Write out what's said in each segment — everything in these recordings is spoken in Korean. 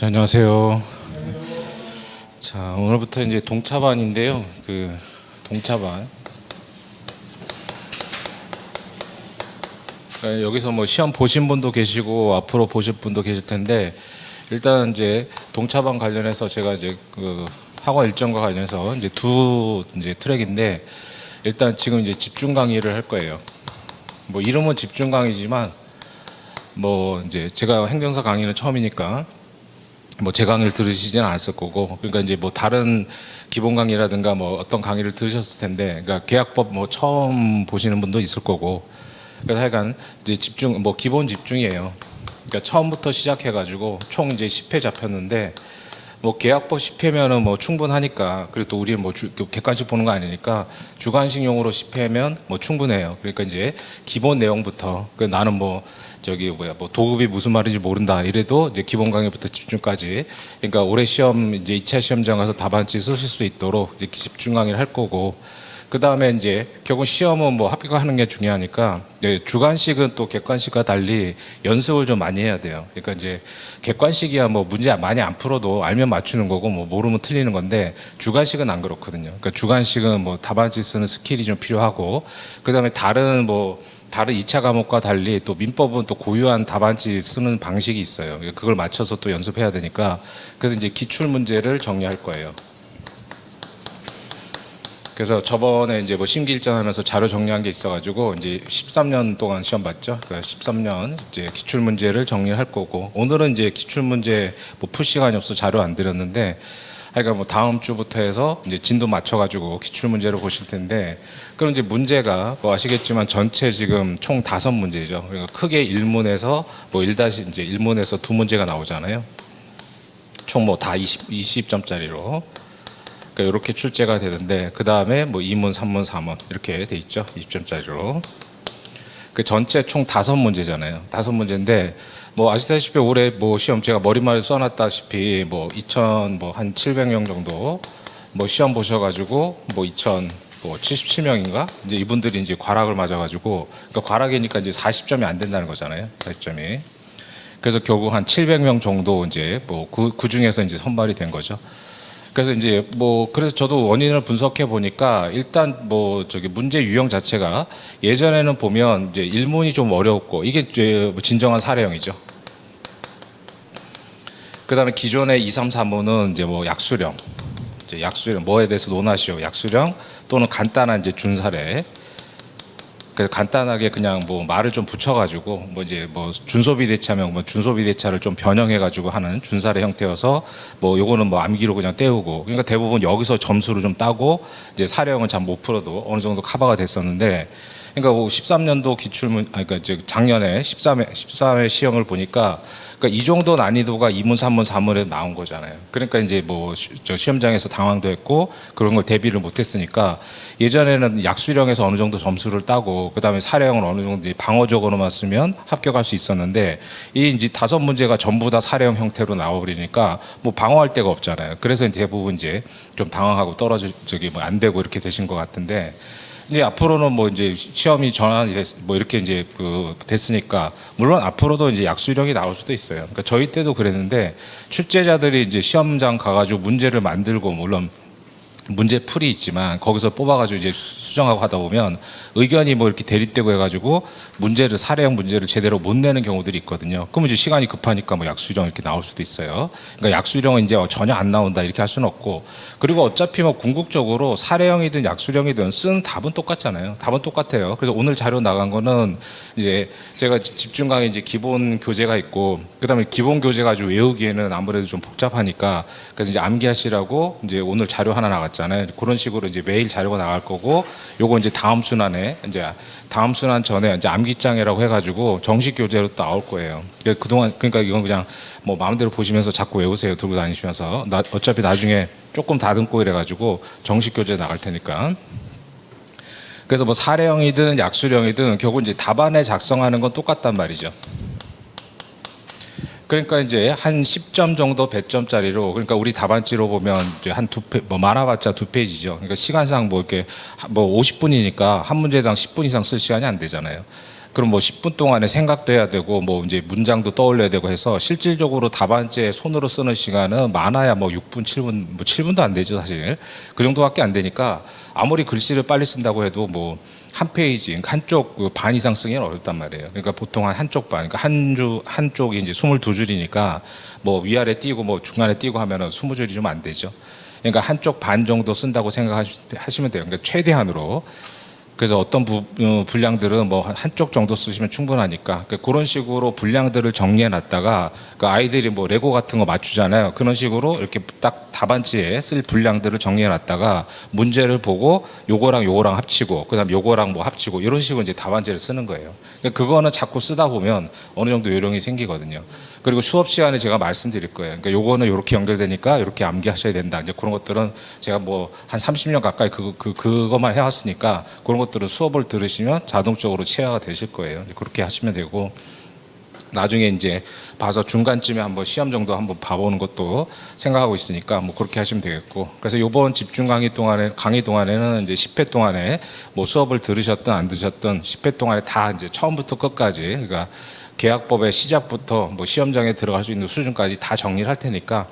자, 안녕하세요. 자, 오늘부터 이제 동차반인데요. 동차반. 그러니까 여기서 뭐 시험 보신 분도 계시고 앞으로 보실 분도 계실 텐데, 일단 이제 동차반 관련해서 제가 이제 학원 일정과 관련해서 이제 두 트랙인데, 일단 지금 이제 집중 강의를 할 거예요. 뭐 이름은 집중 강의지만 뭐 이제 제가 행정사 강의는 처음이니까 뭐 제 강의를 들으시지는 않았을 거고, 그러니까 이제 뭐 다른 기본 강의라든가 뭐 어떤 강의를 들으셨을 텐데, 그러니까 계약법 뭐 처음 보시는 분도 있을 거고, 그래서 하여간 이제 집중, 뭐 기본 집중이에요. 그러니까 처음부터 시작해가지고 총 이제 10회 잡혔는데, 뭐 계약법 10회면은 뭐 충분하니까, 그리고 또 우리는 뭐 객관식 보는 거 아니니까 주관식용으로 10회면 뭐 충분해요. 그러니까 이제 기본 내용부터, 나는 뭐 도급이 무슨 말인지 모른다 이래도 이제 기본 강의부터 집중까지, 그러니까 올해 시험 이제 2차 시험장 가서 답안지 쓰실 수 있도록 이제 집중 강의를 할 거고, 그 다음에 이제 결국 시험은 뭐 합격하는 게 중요하니까, 주관식은 또 객관식과 달리 연습을 좀 많이 해야 돼요. 그러니까 이제 객관식이야 뭐 문제 많이 안 풀어도 알면 맞추는 거고 뭐 모르면 틀리는 건데, 주관식은 안 그렇거든요. 그러니까 주관식은 뭐 답안지 쓰는 스킬이 좀 필요하고, 그 다음에 다른 2차 과목과 달리 또 민법은 또 고유한 답안지 쓰는 방식이 있어요. 그걸 맞춰서 또 연습해야 되니까, 그래서 이제 기출 문제를 정리할 거예요. 그래서 저번에 이제 뭐 심기일전하면서 자료 정리한 게 있어가지고 이제 13년 동안 시험 봤죠. 그러니까 13년 이제 기출 문제를 정리할 거고, 오늘은 이제 기출 문제 뭐 풀 시간이 없어 자료 안 드렸는데, 그러니까 뭐 다음 주부터 해서 이제 진도 맞춰가지고 기출 문제를 보실 텐데, 그럼 이제 문제가 뭐 아시겠지만 전체 지금 총 5문제죠. 그러니까 크게 1문에서 뭐 1-1문에서 2문제가 나오잖아요. 총 뭐 다 20점짜리로. 그러니까 이렇게 출제가 되는데, 그 다음에 뭐 2문, 3문, 4문 이렇게 돼 있죠. 20점짜리로. 그 전체 총 5문제잖아요. 5문제인데, 뭐 아시다시피 올해 뭐 시험 제가 머리말에 써놨다시피 뭐 2,000한 700명 정도 뭐 시험 보셔가지고 뭐 2,077명인가 이제 이분들이 이제 과락을 맞아가지고, 그러니까 과락이니까 이제 40점이 안 된다는 거잖아요. 40점이. 그래서 결국 한 700명 정도 이제 뭐 그 중에서 이제 선발이 된 거죠. 그래서 이제 그래서 저도 원인을 분석해 보니까, 일단 문제 유형 자체가 예전에는 보면 이제 1문이 좀 어려웠고, 이게 이제 진정한 사례형이죠. 그 다음에 기존의 2, 3, 4문은 이제 뭐 약수령, 뭐에 대해서 논하시오, 약수령 또는 간단한 이제 준사례. 그래서 간단하게 그냥 뭐 말을 좀 붙여가지고 준소비대차면 뭐 준소비대차를 좀 변형해가지고 하는 준사례 형태여서 뭐 요거는 뭐 암기로 그냥 때우고, 그러니까 대부분 여기서 점수를 좀 따고 이제 사례형은 잘 못 풀어도 어느 정도 커버가 됐었는데, 그러니까 뭐 13년도 그러니까 이제 작년에 13회 시험을 보니까, 그러니까 이 정도 난이도가 2문, 3문, 4문에 나온 거잖아요. 그러니까 이제 저 시험장에서 당황도 했고 그런 걸 대비를 못했으니까, 예전에는 약수령에서 어느 정도 점수를 따고 그 다음에 사례형을 어느 정도 방어적으로만 쓰면 합격할 수 있었는데, 이 이제 5문제가 전부 다 사례형 형태로 나와버리니까 뭐 방어할 데가 없잖아요. 그래서 대부분 이제 좀 당황하고 안 되고 이렇게 되신 것 같은데, 이제 앞으로는 뭐 이제 시험이 전환이 이렇게 이제 됐으니까, 물론 앞으로도 이제 약수령이 나올 수도 있어요. 그러니까 저희 때도 그랬는데, 출제자들이 이제 시험장 가가지고 문제를 만들고, 물론 문제 풀이 있지만 거기서 뽑아가지고 이제 수정하고 하다 보면 의견이 뭐 이렇게 대립되고 해가지고 사례형 문제를 제대로 못 내는 경우들이 있거든요. 그럼 이제 시간이 급하니까 뭐 약수령 이렇게 나올 수도 있어요. 그러니까 약수령은 이제 전혀 안 나온다 이렇게 할 수는 없고, 그리고 어차피 뭐 궁극적으로 사례형이든 약수령이든 쓴 답은 똑같잖아요. 답은 똑같아요. 그래서 오늘 자료 나간 거는 이제 제가 집중 강의 이제 기본 교재가 있고, 그다음에 기본 교재 가지고 외우기에는 아무래도 좀 복잡하니까, 그래서 이제 암기하시라고 이제 오늘 자료 하나 나갔잖아요. 그런 식으로 이제 매일 자료가 나갈 거고, 요거 이제 다음 순환 전에 이제 암기장이라고 해가지고 정식 교재로 또 나올 거예요. 그러니까 이건 그냥 뭐 마음대로 보시면서 자꾸 외우세요. 들고 다니시면서. 어차피 나중에 조금 다듬고 이래가지고 정식 교재 나갈 테니까. 그래서 뭐 사례형이든 약수령이든 결국 이제 답안에 작성하는 건 똑같단 말이죠. 그러니까 이제 한 10점 정도 100점짜리로, 그러니까 우리 답안지로 보면 이제 한 많아봤자 2페이지죠. 그러니까 시간상 뭐 이렇게 뭐 50분이니까 한 문제당 10분 이상 쓸 시간이 안 되잖아요. 그럼 뭐 10분 동안에 생각도 해야 되고 뭐 이제 문장도 떠올려야 되고 해서 실질적으로 답안지에 손으로 쓰는 시간은 많아야 뭐 6분, 7분, 뭐 7분도 안 되죠, 사실. 그 정도밖에 안 되니까 아무리 글씨를 빨리 쓴다고 해도 뭐 한 페이지, 그러니까 한쪽 그 반 이상 쓰기는 어렵단 말이에요. 그러니까 보통 한쪽 반, 그러니까 한쪽이 이제 22줄이니까 뭐 위아래 띄고 뭐 중간에 띄고 하면은 20줄이 좀 안 되죠. 그러니까 한쪽 반 정도 쓴다고 생각하시면 돼요. 그러니까 최대한으로. 그래서 어떤 분량들은 뭐 한쪽 정도 쓰시면 충분하니까 그런 식으로 분량들을 정리해 놨다가 그 아이들이 뭐 레고 같은 거 맞추잖아요. 그런 식으로 이렇게 딱 답안지에 쓸 분량들을 정리해 놨다가 문제를 보고 요거랑 요거랑 합치고 그다음 요거랑 뭐 합치고 이런 식으로 이제 답안지를 쓰는 거예요. 그거는 자꾸 쓰다 보면 어느 정도 요령이 생기거든요. 그리고 수업 시간에 제가 말씀드릴 거예요. 그러니까 요거는 이렇게 연결되니까 이렇게 암기하셔야 된다. 이제 그런 것들은 제가 뭐 한 30년 가까이 그것만 해왔으니까 그런 것들은 수업을 들으시면 자동적으로 체화가 되실 거예요. 그렇게 하시면 되고 나중에 이제 봐서 중간쯤에 한번 시험 정도 한번 봐보는 것도 생각하고 있으니까 뭐 그렇게 하시면 되겠고 그래서 이번 집중 강의 동안에는 이제 10회 동안에 뭐 수업을 들으셨든 안 들으셨든 10회 동안에 다 이제 처음부터 끝까지 그러니까 계약법의 시작부터 뭐 시험장에 들어갈 수 있는 수준까지 다 정리를 할 테니까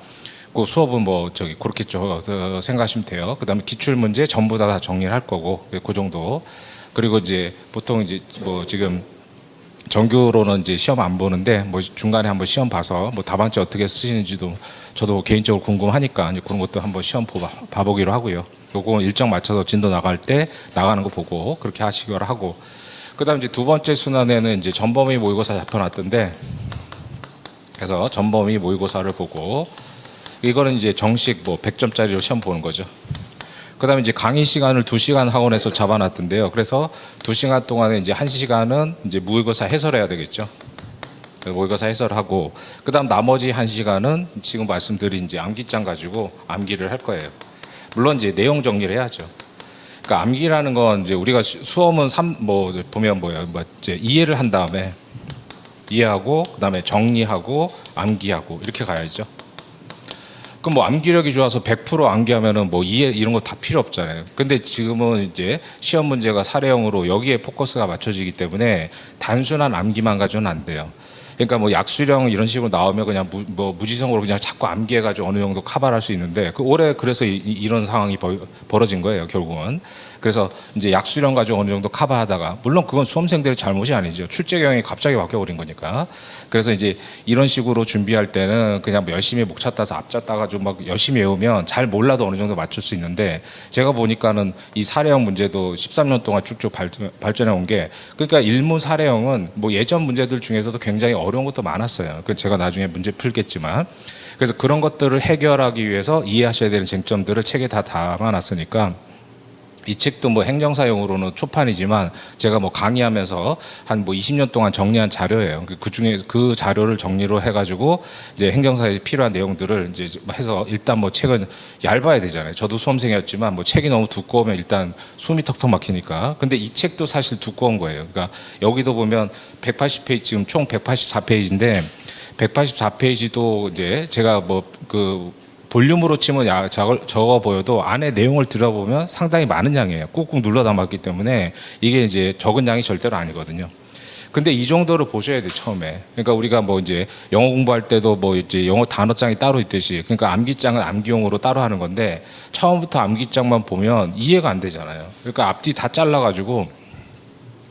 그 수업은 뭐 저기 그렇게 생각하시면 돼요. 그다음에 기출 문제 전부 다 정리를 할 거고 그 정도. 그리고 이제 보통 이제 뭐 지금 정규로는 이제 시험 안 보는데 뭐 중간에 한번 시험 봐서 뭐 답안지 어떻게 쓰시는지도 저도 개인적으로 궁금하니까 그런 것도 한번 시험 봐보기로 하고요. 요거 일정 맞춰서 진도 나갈 때 나가는 거 보고 그렇게 하시기로 하고. 그다음 이제 두 번째 순환에는 이제 전범위 모의고사 잡혀놨던데 그래서 전범위 모의고사를 보고 이거는 이제 정식 뭐 100점짜리로 시험 보는 거죠. 그다음에 이제 강의 시간을 2시간 학원에서 잡아놨던데요. 그래서 2시간 동안에 이제 1시간은 이제 모의고사 해설해야 되겠죠. 모의고사 해설하고 그다음 나머지 1시간은 지금 말씀드린 이제 암기장 가지고 암기를 할 거예요. 물론 이제 내용 정리를 해야죠. 그러니까 암기라는 건 이제 우리가 수험은 뭐 보면 뭐예요? 뭐 이제 이해를 한 다음에 이해하고 그다음에 정리하고 암기하고 이렇게 가야죠. 그럼 뭐 암기력이 좋아서 100% 암기하면은 뭐 이해 이런 거 다 필요 없잖아요. 근데 지금은 이제 시험 문제가 사례형으로 여기에 포커스가 맞춰지기 때문에 단순한 암기만 가지고는 안 돼요. 그러니까 뭐 약수령 이런 식으로 나오면 그냥 무지성으로 그냥 자꾸 암기해가지고 어느 정도 커버할 수 있는데 올해 그래서 이런 상황이 벌어진 거예요 결국은. 그래서 이제 약수령 가지고 어느 정도 커버하다가 물론 그건 수험생들의 잘못이 아니죠. 출제 경향이 갑자기 바뀌어버린 거니까. 그래서 이제 이런 식으로 준비할 때는 그냥 뭐 열심히 목 찼다서 앞 짰다가지고 막 열심히 외우면 잘 몰라도 어느 정도 맞출 수 있는데 제가 보니까는 이 사례형 문제도 13년 동안 쭉쭉 발전해 온 게 그러니까 일문 사례형은 뭐 예전 문제들 중에서도 굉장히 어려운 것도 많았어요. 그 제가 나중에 문제 풀겠지만 그래서 그런 것들을 해결하기 위해서 이해하셔야 되는 쟁점들을 책에 다 담아놨으니까 이 책도 뭐 행정사용으로는 초판이지만 제가 뭐 강의하면서 한 뭐 20년 동안 정리한 자료예요. 그 중에 그 자료를 정리로 해가지고 이제 행정사에 필요한 내용들을 이제 해서 일단 뭐 책은 얇아야 되잖아요. 저도 수험생이었지만 뭐 책이 너무 두꺼우면 일단 숨이 턱턱 막히니까. 근데 이 책도 사실 두꺼운 거예요. 그러니까 여기도 보면 180페이지 지금 총 184페이지인데 184페이지도 이제 제가 뭐 볼륨으로 치면 적어 보여도 안에 내용을 들어보면 상당히 많은 양이에요. 꾹꾹 눌러 담았기 때문에 이게 이제 적은 양이 절대로 아니거든요. 근데 이 정도를 보셔야 돼요, 처음에. 그러니까 우리가 뭐 이제 영어 공부할 때도 뭐 이제 영어 단어장이 따로 있듯이 그러니까 암기장은 암기용으로 따로 하는 건데 처음부터 암기장만 보면 이해가 안 되잖아요. 그러니까 앞뒤 다 잘라가지고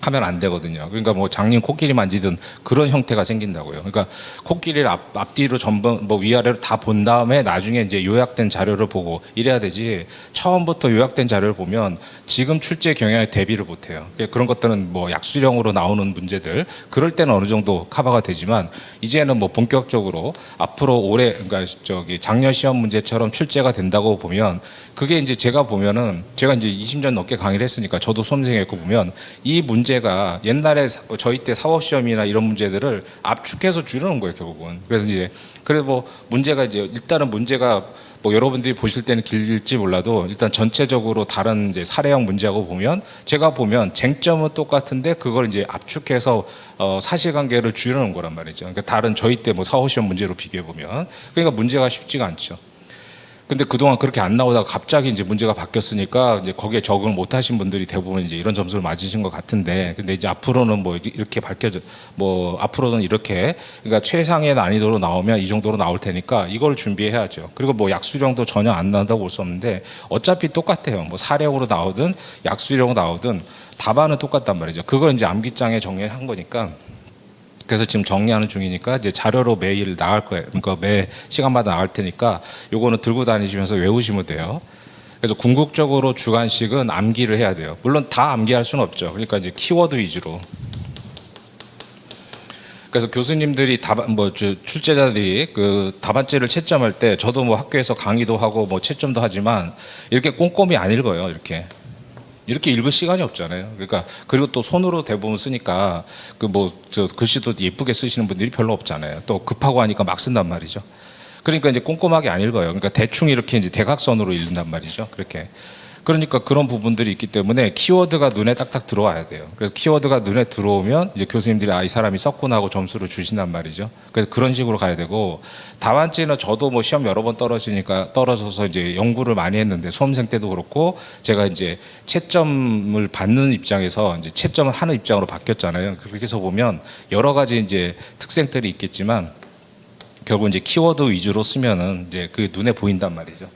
하면 안 되거든요. 그러니까 뭐 장님 코끼리 만지든 그런 형태가 생긴다고요. 그러니까 코끼리를 앞뒤로 전부 뭐 위아래로 다 본 다음에 나중에 이제 요약된 자료를 보고 이래야 되지 처음부터 요약된 자료를 보면 지금 출제 경향에 대비를 못해요. 그런 것들은 뭐 약수령으로 나오는 문제들 그럴 때는 어느 정도 커버가 되지만 이제는 뭐 본격적으로 앞으로 올해 그러니까 작년 시험 문제처럼 출제가 된다고 보면 그게 이제 제가 보면은 제가 이제 20년 넘게 강의를 했으니까 저도 수험생이었고 보면 이 문제가 옛날에 저희 때 사법시험이나 이런 문제들을 압축해서 줄여놓은 거예요 결국은. 그래서 이제 그래서 뭐 문제가 이제 일단은 문제가 뭐 여러분들이 보실 때는 길지 몰라도 일단 전체적으로 다른 이제 사례형 문제하고 보면 제가 보면 쟁점은 똑같은데 그걸 이제 압축해서 사실관계를 줄여놓은 거란 말이죠. 그러니까 다른 저희 때 뭐 사법시험 문제로 비교해 보면 그러니까 문제가 쉽지가 않죠. 근데 그동안 그렇게 안 나오다가 갑자기 이제 문제가 바뀌었으니까 이제 거기에 적응을 못 하신 분들이 대부분 이제 이런 점수를 맞으신 것 같은데, 근데 이제 앞으로는 뭐 이렇게 밝혀져, 뭐 앞으로는 이렇게, 그러니까 최상의 난이도로 나오면 이 정도로 나올 테니까 이걸 준비해야죠. 그리고 뭐 약수령도 전혀 안 나온다고 볼 수 없는데 어차피 똑같아요. 뭐 사령으로 나오든 약수령으로 나오든 답안은 똑같단 말이죠. 그걸 이제 암기장에 정리한 거니까. 그래서 지금 정리하는 중이니까 이제 자료로 매일 나갈 거예요. 그러니까 매 시간마다 나갈 테니까 요거는 들고 다니시면서 외우시면 돼요. 그래서 궁극적으로 주관식은 암기를 해야 돼요. 물론 다 암기할 수는 없죠. 그러니까 이제 키워드 위주로. 그래서 교수님들이 출제자들이 그 답안지를 채점할 때 저도 뭐 학교에서 강의도 하고 뭐 채점도 하지만 이렇게 꼼꼼히 안 읽어요. 이렇게 읽을 시간이 없잖아요. 그러니까 그리고 또 손으로 대부분 쓰니까 그 뭐 저 글씨도 예쁘게 쓰시는 분들이 별로 없잖아요. 또 급하고 하니까 막 쓴단 말이죠. 그러니까 이제 꼼꼼하게 안 읽어요. 그러니까 대충 이렇게 이제 대각선으로 읽는단 말이죠. 그렇게. 그러니까 그런 부분들이 있기 때문에 키워드가 눈에 딱딱 들어와야 돼요. 그래서 키워드가 눈에 들어오면 이제 교수님들이 이 사람이 썼구나 하고 점수를 주신단 말이죠. 그래서 그런 식으로 가야 되고, 답안지는 저도 뭐 시험 여러 번 떨어져서 이제 연구를 많이 했는데 수험생 때도 그렇고 제가 이제 채점을 받는 입장에서 이제 채점을 하는 입장으로 바뀌었잖아요. 그렇게 해서 보면 여러 가지 이제 특색들이 있겠지만 결국 이제 키워드 위주로 쓰면은 이제 그게 눈에 보인단 말이죠.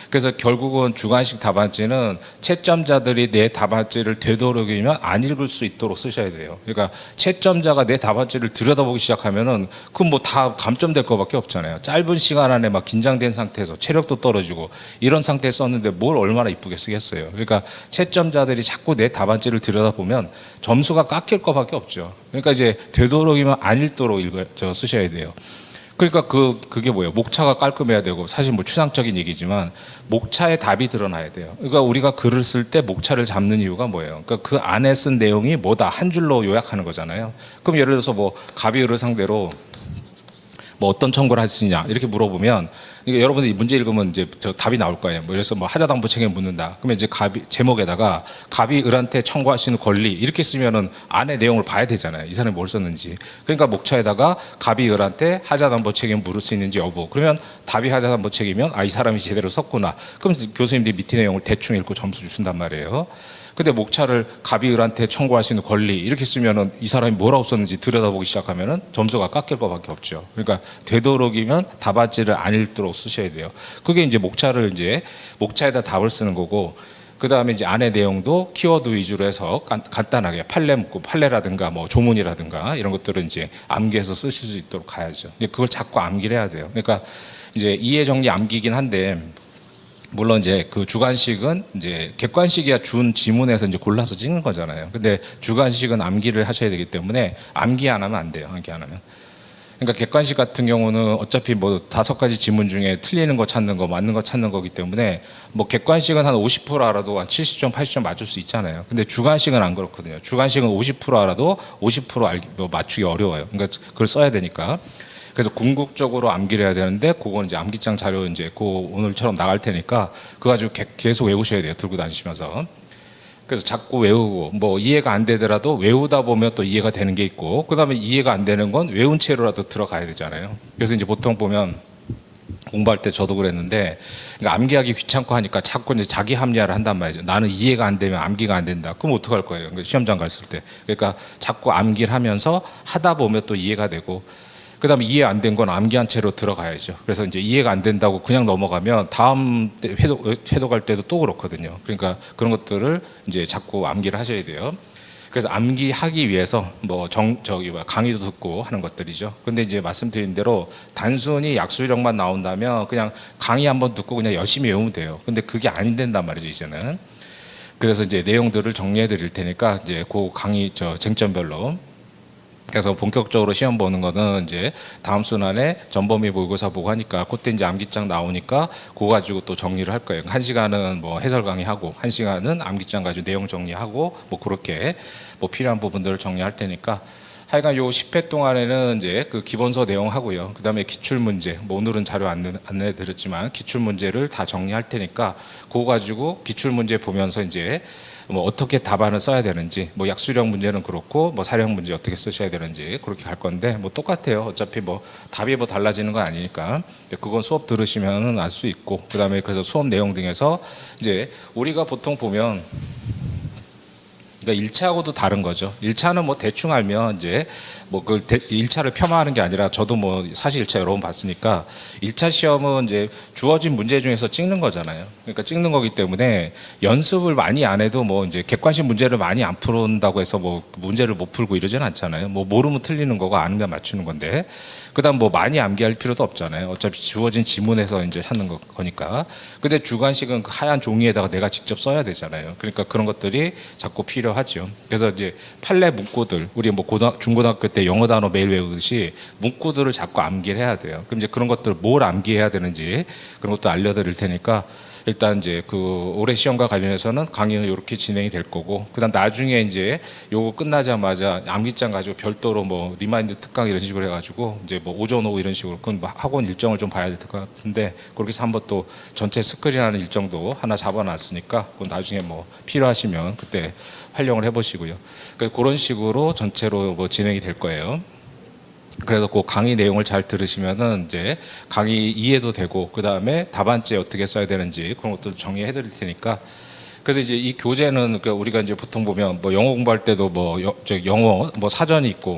그래서 결국은 주관식 답안지는 채점자들이 내 답안지를 되도록이면 안 읽을 수 있도록 쓰셔야 돼요. 그러니까 채점자가 내 답안지를 들여다보기 시작하면은 그건 뭐 다 감점될 것밖에 없잖아요. 짧은 시간 안에 막 긴장된 상태에서 체력도 떨어지고 이런 상태에 썼는데 뭘 얼마나 이쁘게 쓰겠어요. 그러니까 채점자들이 자꾸 내 답안지를 들여다보면 점수가 깎일 것밖에 없죠. 그러니까 이제 되도록이면 안 읽도록 쓰셔야 돼요. 그러니까 그게 뭐예요? 목차가 깔끔해야 되고, 사실 뭐 추상적인 얘기지만 목차에 답이 드러나야 돼요. 그러니까 우리가 글을 쓸 때 목차를 잡는 이유가 뭐예요? 그러니까 그 안에 쓴 내용이 뭐다 한 줄로 요약하는 거잖아요. 그럼 예를 들어서 뭐 갑이을을 상대로 뭐 어떤 청구를 할 수 있냐 이렇게 물어보면, 그러니까 여러분들이 문제 읽으면 이제 저 답이 나올 거예요. 뭐 그래서 뭐 하자당부 책임 묻는다. 그러면 이제 제목에다가 갑이 을한테 청구할 수 있는 권리 이렇게 쓰면은 안에 내용을 봐야 되잖아요. 이 사람이 뭘 썼는지. 그러니까 목차에다가 갑이 을한테 하자당부 책임 물을 수 있는지 여부. 그러면 답이 하자당부 책임이면 이 사람이 제대로 썼구나. 그럼 교수님들이 밑에 내용을 대충 읽고 점수 주신단 말이에요. 근데 목차를 갑이 을한테 청구할 수 있는 권리 이렇게 쓰면은 이 사람이 뭐라고 썼는지 들여다보기 시작하면은 점수가 깎일 것밖에 없죠. 그러니까 되도록이면 답안지를 안 읽도록 쓰셔야 돼요. 그게 이제 목차에다 답을 쓰는 거고, 그 다음에 이제 안에 내용도 키워드 위주로 해서 간단하게 판례 묻고 판례라든가 뭐 조문이라든가 이런 것들은 이제 암기해서 쓰실 수 있도록 가야죠. 그걸 자꾸 암기를 해야 돼요. 그러니까 이제 이해 정리 암기긴 한데, 물론 이제 그 주관식은 이제 객관식이야 준 지문에서 이제 골라서 찍는 거잖아요. 근데 주관식은 암기를 하셔야 되기 때문에 암기 안 하면 안 돼요. 암기 안 하면. 그러니까 객관식 같은 경우는 어차피 뭐 5가지 지문 중에 틀리는 거 찾는 거 맞는 거 찾는 거기 때문에 뭐 객관식은 한 50% 알아도 한 70점 80점 맞출 수 있잖아요. 근데 주관식은 안 그렇거든요. 주관식은 50% 알아도 50% 맞추기 어려워요. 그러니까 그걸 써야 되니까. 그래서 궁극적으로 암기를 해야 되는데, 그건 이제 암기장 자료 이제 오늘처럼 나갈 테니까 그거 가지고 계속 외우셔야 돼요. 들고 다니시면서. 그래서 자꾸 외우고, 뭐 이해가 안 되더라도 외우다 보면 또 이해가 되는 게 있고, 그 다음에 이해가 안 되는 건 외운 채로라도 들어가야 되잖아요. 그래서 이제 보통 보면 공부할 때 저도 그랬는데, 그러니까 암기하기 귀찮고 하니까 자꾸 이제 자기 합리화를 한단 말이죠. 나는 이해가 안 되면 암기가 안 된다. 그럼 어떡할 거예요? 그러니까 시험장 갔을 때. 그러니까 자꾸 암기를 하면서 하다 보면 또 이해가 되고, 그 다음에 이해 안 된 건 암기한 채로 들어가야죠. 그래서 이제 이해가 안 된다고 그냥 넘어가면 다음 회도 갈 때도 또 그렇거든요. 그러니까 그런 것들을 이제 자꾸 암기를 하셔야 돼요. 그래서 암기하기 위해서 뭐 강의도 듣고 하는 것들이죠. 근데 이제 말씀드린 대로 단순히 약수령만 나온다면 그냥 강의 한번 듣고 그냥 열심히 외우면 돼요. 근데 그게 안 된단 말이죠, 이제는. 그래서 이제 내용들을 정리해 드릴 테니까 이제 그 강의 쟁점별로. 그래서 본격적으로 시험 보는 거는 이제 다음 순환에 전범위 모의고사 보고 하니까 그때 이제 암기장 나오니까 그거 가지고 또 정리를 할 거예요. 1시간은 뭐 해설 강의하고 1시간은 암기장 가지고 내용 정리하고 뭐 그렇게 뭐 필요한 부분들을 정리할 테니까, 하여간 요 10회 동안에는 이제 그 기본서 내용 하고요. 그다음에 기출 문제, 뭐 오늘은 자료 안내 드렸지만 기출 문제를 다 정리할 테니까 그거 가지고 기출 문제 보면서 이제 뭐 어떻게 답안을 써야 되는지, 뭐 약수령 문제는 그렇고 뭐 사령 문제 어떻게 쓰셔야 되는지 그렇게 갈 건데 뭐 똑같아요. 어차피 뭐 답이 뭐 달라지는 건 아니니까 그건 수업 들으시면은 알 수 있고, 그다음에 그래서 수업 내용 등에서 이제 우리가 보통 보면 그러니까 1차하고도 다른 거죠. 1차는 뭐 대충 알면 이제 뭐 그 1차를 폄하하는 게 아니라 저도 뭐 사실 1차 여러 번 봤으니까 1차 시험은 이제 주어진 문제 중에서 찍는 거잖아요. 그러니까 찍는 거기 때문에 연습을 많이 안 해도 뭐 이제 객관식 문제를 많이 안 풀은다고 해서 뭐 문제를 못 풀고 이러진 않잖아요. 뭐 모르면 틀리는 거고 아는데 맞추는 건데. 그다음 뭐 많이 암기할 필요도 없잖아요. 어차피 주어진 지문에서 이제 찾는 거니까. 근데 주관식은 그 하얀 종이에다가 내가 직접 써야 되잖아요. 그러니까 그런 것들이 자꾸 필요하죠. 그래서 이제 판례 문구들, 우리 뭐 중고등학교 때 영어 단어 매일 외우듯이 문구들을 자꾸 암기를 해야 돼요. 그럼 이제 그런 것들 뭘 암기해야 되는지 그런 것도 알려드릴 테니까 일단 이제 그 올해 시험과 관련해서는 강의는 이렇게 진행이 될 거고, 그다음 나중에 이제 요거 끝나자마자 암기장 가지고 별도로 뭐 리마인드 특강 이런 식으로 해가지고 이제 뭐 오전 오후 이런 식으로 그건 뭐 학원 일정을 좀 봐야 될 것 같은데, 그렇게 해서 한번 또 전체 스크린하는 일정도 하나 잡아놨으니까 그건 나중에 뭐 필요하시면 그때 활용을 해보시고요. 그런 식으로 전체로 뭐 진행이 될 거예요. 그래서 그 강의 내용을 잘 들으시면은 이제 강의 이해도 되고, 그 다음에 답안지 어떻게 써야 되는지 그런 것도 정리해 드릴 테니까. 그래서 이제 이 교재는 우리가 이제 보통 보면 뭐 영어 공부할 때도 뭐 영어 뭐 사전이 있고,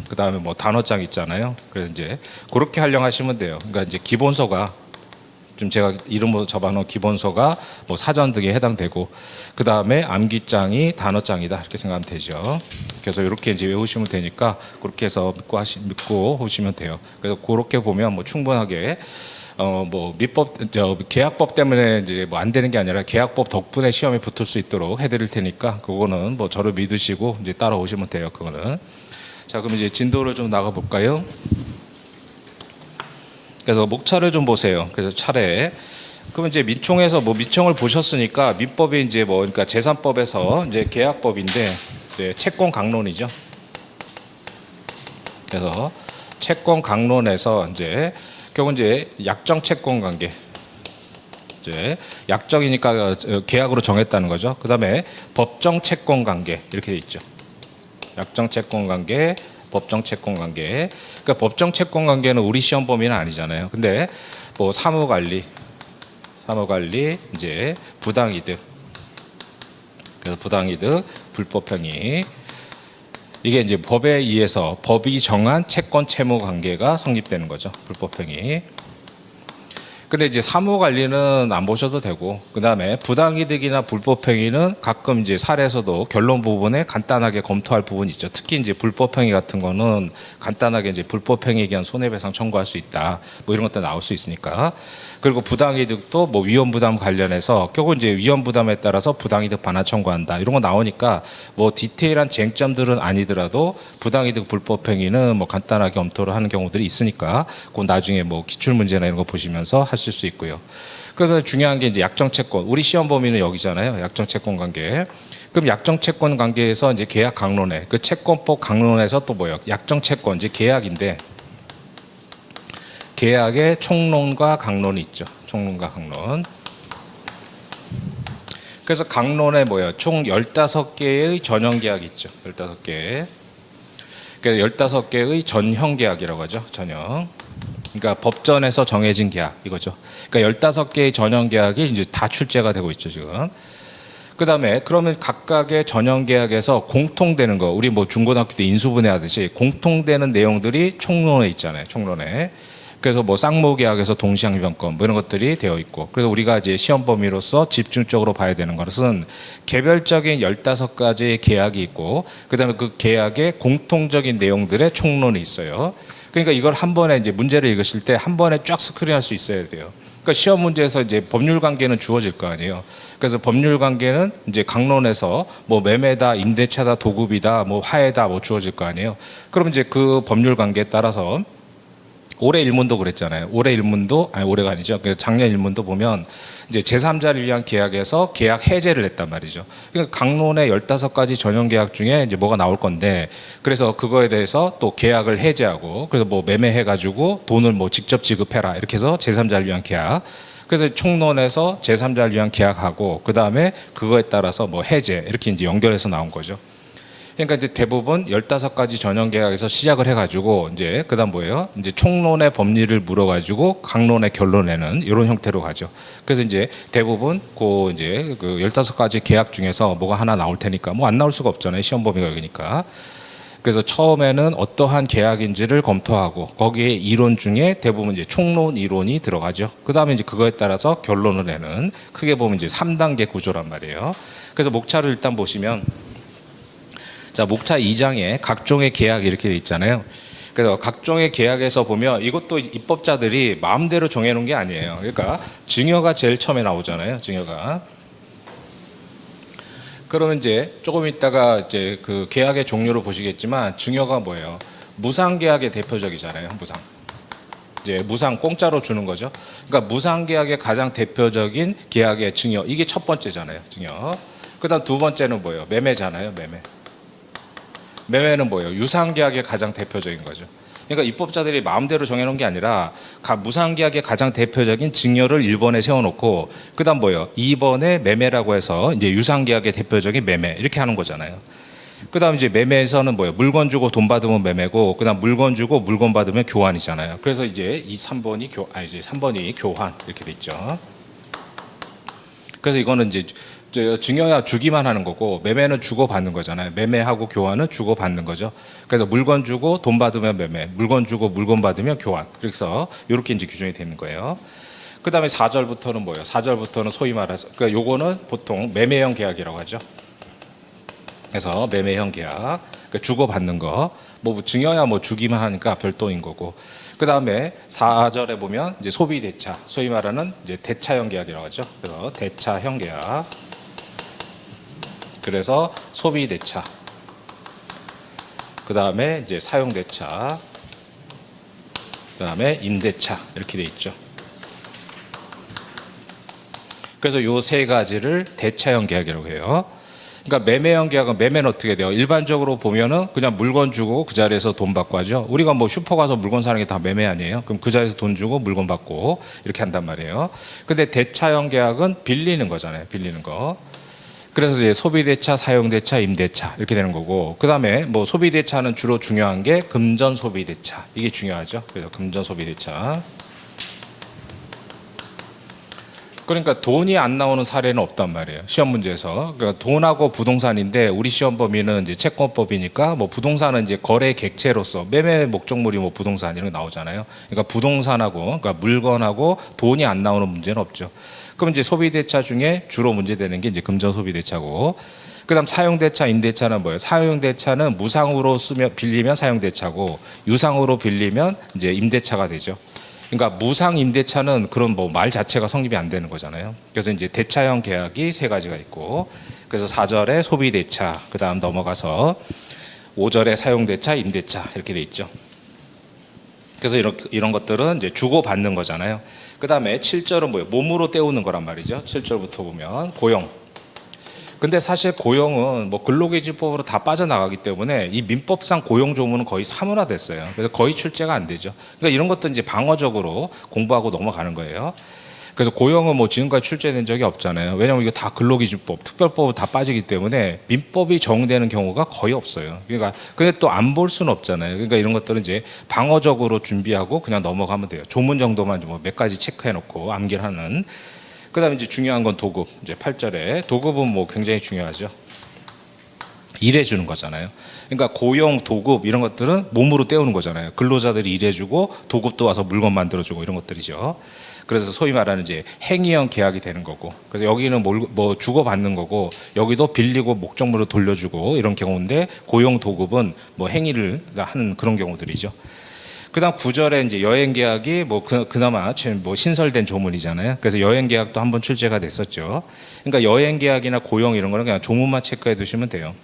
그 다음에 뭐 단어장 있잖아요. 그래서 이제 그렇게 활용하시면 돼요. 그러니까 이제 기본서가 좀 제가 이름으로 적어놓은 기본서가 뭐 사전 등에 해당되고, 그 다음에 암기장이 단어장이다 이렇게 생각하면 되죠. 그래서 이렇게 이제 외우시면 되니까 그렇게 해서 믿고 오시면 돼요. 그래서 그렇게 보면 뭐 충분하게 뭐 민법 계약법 때문에 이제 뭐 안 되는 게 아니라 계약법 덕분에 시험에 붙을 수 있도록 해드릴 테니까 그거는 뭐 저를 믿으시고 이제 따라오시면 돼요. 그거는. 자, 그럼 이제 진도를 좀 나가 볼까요? 그래서 목차를 좀 보세요. 그래서 차례. 그럼 이제 민총에서 뭐 민총을 보셨으니까 민법이 이제 뭐 그러니까 재산법에서 이제 계약법인데 이제 채권 강론이죠. 그래서 채권 강론에서 이제 결국 이제 약정 채권 관계. 이제 약정이니까 계약으로 정했다는 거죠. 그다음에 법정 채권 관계 이렇게 돼 있죠. 약정 채권 관계, 법정 채권 관계. 그러니까 법정 채권 관계는 우리 시험 범위는 아니잖아요. 근데 뭐 사무 관리 이제 부당이득. 그래서 부당이득, 불법행위. 이게 이제 법에 의해서 법이 정한 채권 채무 관계가 성립되는 거죠. 불법행위. 근데 이제 사무 관리는 안 보셔도 되고, 그 다음에 부당이득이나 불법행위는 가끔 이제 사례에서도 결론 부분에 간단하게 검토할 부분이 있죠. 특히 이제 불법행위 같은 거는 간단하게 이제 불법행위에 의한 손해배상 청구할 수 있다. 뭐 이런 것도 나올 수 있으니까. 그리고 부당이득도 뭐 위험부담 관련해서 결국 이제 위험부담에 따라서 부당이득 반환 청구한다. 이런 거 나오니까 뭐 디테일한 쟁점들은 아니더라도 부당이득 불법행위는 뭐 간단하게 검토를 하는 경우들이 있으니까 그 나중에 뭐 기출문제나 이런 거 보시면서 하실 수 있고요. 그래서 중요한 게 이제 약정채권. 우리 시험 범위는 여기잖아요. 약정채권 관계. 그럼 약정채권 관계에서 이제 계약 강론에 그 채권법 강론에서 또 뭐예요? 약정채권 이제 계약인데 계약의 총론과 강론이 있죠. 총론과 강론. 그래서 강론에 뭐예요? 총 15개의 전형 계약이 있죠. 15개. 그래서 15개의 전형 계약이라고 하죠. 전형. 그러니까 법전에서 정해진 계약 이거죠. 그러니까 15개의 전형 계약이 이제 다 출제가 되고 있죠, 지금. 그다음에 그러면 각각의 전형 계약에서 공통되는 거, 우리 뭐 중고등학교 때 인수분해 하듯이 공통되는 내용들이 총론에 있잖아요. 총론에. 그래서 뭐 쌍모 계약에서 동시항변권 뭐 이런 것들이 되어 있고, 그래서 우리가 이제 시험 범위로서 집중적으로 봐야 되는 것은 개별적인 15가지의 계약이 있고, 그다음에 그 계약의 공통적인 내용들의 총론이 있어요. 그러니까 이걸 한 번에 이제 문제를 읽으실 때 한 번에 쫙 스크린할 수 있어야 돼요. 그러니까 시험 문제에서 이제 법률 관계는 주어질 거 아니에요. 그래서 법률 관계는 이제 강론에서 뭐 매매다, 임대차다, 도급이다, 뭐 화해다, 뭐 주어질 거 아니에요. 그러면 이제 그 법률 관계에 따라서 올해 일문도 그랬잖아요. 올해 일문도 아니 올해가 아니죠. 그래서 작년 일문도 보면 이제 제3자를 위한 계약에서 계약 해제를 했단 말이죠. 그러니까 강론의 15가지 전형 계약 중에 이제 뭐가 나올 건데, 그래서 그거에 대해서 또 계약을 해제하고, 그래서 뭐 매매해 가지고 돈을 뭐 직접 지급해라 이렇게 해서 제3자를 위한 계약. 그래서 총론에서 제3자를 위한 계약하고 그 다음에 그거에 따라서 뭐 해제 이렇게 이제 연결해서 나온 거죠. 그러니까 이제 대부분 15가지 전형 계약에서 시작을 해가지고 이제 그다음 뭐예요? 이제 총론의 법리를 물어가지고 강론의 결론에는 이런 형태로 가죠. 그래서 이제 대부분 이제 그 15가지 계약 중에서 뭐가 하나 나올 테니까 뭐 안 나올 수가 없잖아요. 시험 범위가 여기니까. 그래서 처음에는 어떠한 계약인지를 검토하고 거기에 이론 중에 대부분 이제 총론 이론이 들어가죠. 그 다음에 이제 그거에 따라서 결론을 내는 크게 보면 이제 3단계 구조란 말이에요. 그래서 목차를 일단 보시면 자, 목차 2장에 각종의 계약 이렇게 돼 있잖아요. 그래서 각종의 계약에서 보면 이것도 입법자들이 마음대로 정해놓은 게 아니에요. 그러니까 증여가 제일 처음에 나오잖아요. 증여가. 그러면 이제 조금 있다가 이제 그 계약의 종류를 보시겠지만 증여가 뭐예요? 무상계약의 대표적이잖아요. 무상. 이제 무상 공짜로 주는 거죠. 그러니까 무상계약의 가장 대표적인 계약의 증여. 이게 첫 번째잖아요. 증여. 그다음 두 번째는 뭐예요? 매매잖아요. 매매. 매매는 뭐예요? 유상계약의 가장 대표적인 거죠. 그러니까 입법자들이 마음대로 정해놓은 게 아니라 무상계약의 가장 대표적인 증여를 1번에 세워놓고 그다음 뭐예요? 2번에 매매라고 해서 이제 유상계약의 대표적인 매매 이렇게 하는 거잖아요. 그다음 이제 매매에서는 뭐예요? 물건 주고 돈 받으면 매매고 그다음 물건 주고 물건 받으면 교환이잖아요. 그래서 이제 이 3번이 이제 3번이 교환 이렇게 돼 있죠. 그래서 이거는 이제 증여야 주기만 하는 거고 매매는 주고 받는 거잖아요. 매매하고 교환은 주고 받는 거죠. 그래서 물건 주고 돈 받으면 매매, 물건 주고 물건 받으면 교환. 그래서 이렇게 이제 규정이 되는 거예요. 그다음에 4절부터는 뭐예요? 4절부터는 소위 말해서 그러니까 요거는 보통 매매형 계약이라고 하죠. 그래서 매매형 계약, 그러니까 주고 받는 거. 뭐 증여야 뭐 주기만 하니까 별도인 거고. 그다음에 4절에 보면 이제 소비 대차, 소위 말하는 이제 대차형 계약이라고 하죠. 그래서 대차형 계약. 그래서 소비 대차. 그다음에 이제 사용 대차. 그다음에 임대차 이렇게 돼 있죠. 그래서 요 세 가지를 대차형 계약이라고 해요. 그러니까 매매형 계약은 매매는 어떻게 돼요? 일반적으로 보면은 그냥 물건 주고 그 자리에서 돈 받고 하죠. 우리가 뭐 슈퍼 가서 물건 사는 게 다 매매 아니에요? 그럼 그 자리에서 돈 주고 물건 받고 이렇게 한단 말이에요. 근데 대차형 계약은 빌리는 거잖아요. 빌리는 거. 그래서 이제 소비대차, 사용대차, 임대차 이렇게 되는 거고 그다음에 뭐 소비대차는 주로 중요한 게 금전 소비대차 이게 중요하죠. 그래서 금전 소비대차. 그러니까 돈이 안 나오는 사례는 없단 말이에요. 시험 문제에서. 그러니까 돈하고 부동산인데 우리 시험 범위는 이제 채권법이니까 뭐 부동산은 이제 거래 객체로서 매매 목적물이 뭐 부동산 이런 거 나오잖아요. 그러니까 부동산하고 그러니까 물건하고 돈이 안 나오는 문제는 없죠. 그럼 이제 소비대차 중에 주로 문제되는 게 이제 금전 소비대차고 그다음 사용대차, 임대차는 뭐예요? 사용대차는 무상으로 빌리면 사용대차고 유상으로 빌리면 이제 임대차가 되죠. 그러니까 무상 임대차는 그런 뭐 말 자체가 성립이 안 되는 거잖아요. 그래서 이제 대차형 계약이 세 가지가 있고 그래서 4절에 소비대차 그다음 넘어가서 5절에 사용대차, 임대차 이렇게 돼 있죠. 그래서 이런 것들은 이제 주고 받는 거잖아요. 그다음에 7절은 뭐예요? 몸으로 때우는 거란 말이죠. 7절부터 보면 고용. 근데 사실 고용은 뭐 근로기준법으로 다 빠져나가기 때문에 이 민법상 고용 조문은 거의 사문화됐어요. 그래서 거의 출제가 안 되죠. 그러니까 이런 것도 이제 방어적으로 공부하고 넘어가는 거예요. 그래서 고용은 뭐 지금까지 출제된 적이 없잖아요. 왜냐하면 이거 다 근로기준법, 특별법으로 다 빠지기 때문에 민법이 적용되는 경우가 거의 없어요. 그러니까 근데 또 안 볼 수는 없잖아요. 그러니까 이런 것들은 이제 방어적으로 준비하고 그냥 넘어가면 돼요. 조문 정도만 뭐 몇 가지 체크해놓고 암기를 하는. 그다음에 이제 중요한 건 도급. 이제 8절에 도급은 뭐 굉장히 중요하죠. 일해주는 거잖아요. 그러니까 고용, 도급 이런 것들은 몸으로 때우는 거잖아요. 근로자들이 일해주고 도급도 와서 물건 만들어주고 이런 것들이죠. 그래서 소위 말하는 이제 행위형 계약이 되는 거고. 그래서 여기는 뭐 주고 받는 거고 여기도 빌리고 목적물을 돌려주고 이런 경우인데 고용, 도급은 뭐 행위를 하는 그런 경우들이죠. 그다음 9절에 이제 여행 계약이 뭐 그나마 뭐 신설된 조문이잖아요. 그래서 여행 계약도 한번 출제가 됐었죠. 그러니까 여행 계약이나 고용 이런 거는 그냥 조문만 체크해 두시면 돼요.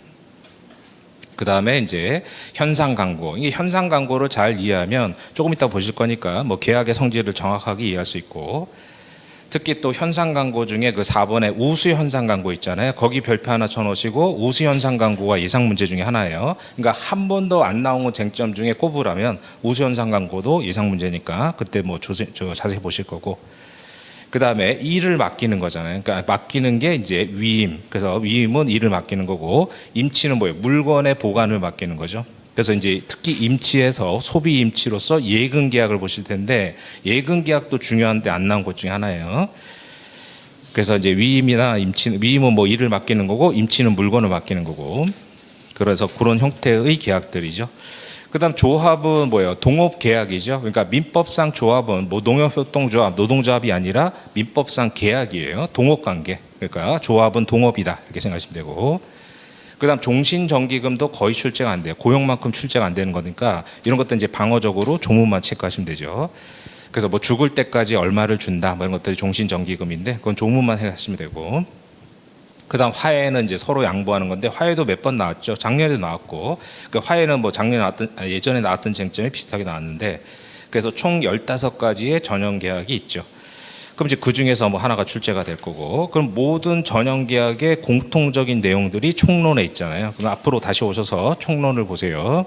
그다음에 이제 현상 광고. 이게 현상 광고를 잘 이해하면 조금 이따 보실 거니까 뭐 계약의 성질을 정확하게 이해할 수 있고 특히 또 현상 광고 중에 그 4번에 우수 현상 광고 있잖아요. 거기 별표 하나 쳐놓으시고 우수 현상 광고가 예상 문제 중에 하나예요. 그러니까 한 번도 안 나온 쟁점 중에 꼽으라면 우수 현상 광고도 예상 문제니까 그때 뭐 자세히 보실 거고. 그다음에 일을 맡기는 거잖아요. 그러니까 맡기는 게 이제 위임. 그래서 위임은 일을 맡기는 거고, 임치는 뭐예요? 물건의 보관을 맡기는 거죠. 그래서 이제 특히 임치에서 소비 임치로서 예금 계약을 보실 텐데, 예금 계약도 중요한데 안 나온 것 중에 하나예요. 그래서 이제 위임이나 임치, 위임은 뭐 일을 맡기는 거고, 임치는 물건을 맡기는 거고, 그래서 그런 형태의 계약들이죠. 그다음 조합은 뭐예요? 동업 계약이죠. 그러니까 민법상 조합은 뭐 농협협동조합, 노동조합이 아니라 민법상 계약이에요. 동업 관계. 그러니까 조합은 동업이다 이렇게 생각하시면 되고. 그다음 종신정기금도 거의 출제가 안 돼요. 고용만큼 출제가 안 되는 거니까 이런 것도 이제 방어적으로 조문만 체크하시면 되죠. 그래서 뭐 죽을 때까지 얼마를 준다 뭐 이런 것들이 종신정기금인데 그건 조문만 하시면 되고. 그다음 화해는 이제 서로 양보하는 건데 화해도 몇 번 나왔죠. 작년에도 나왔고 그 화해는 뭐 작년에 나왔던 예전에 나왔던 쟁점이 비슷하게 나왔는데 그래서 총 15가지의 전형 계약이 있죠. 그럼 이제 그 중에서 뭐 하나가 출제가 될 거고 그럼 모든 전형 계약의 공통적인 내용들이 총론에 있잖아요. 그럼 앞으로 다시 오셔서 총론을 보세요.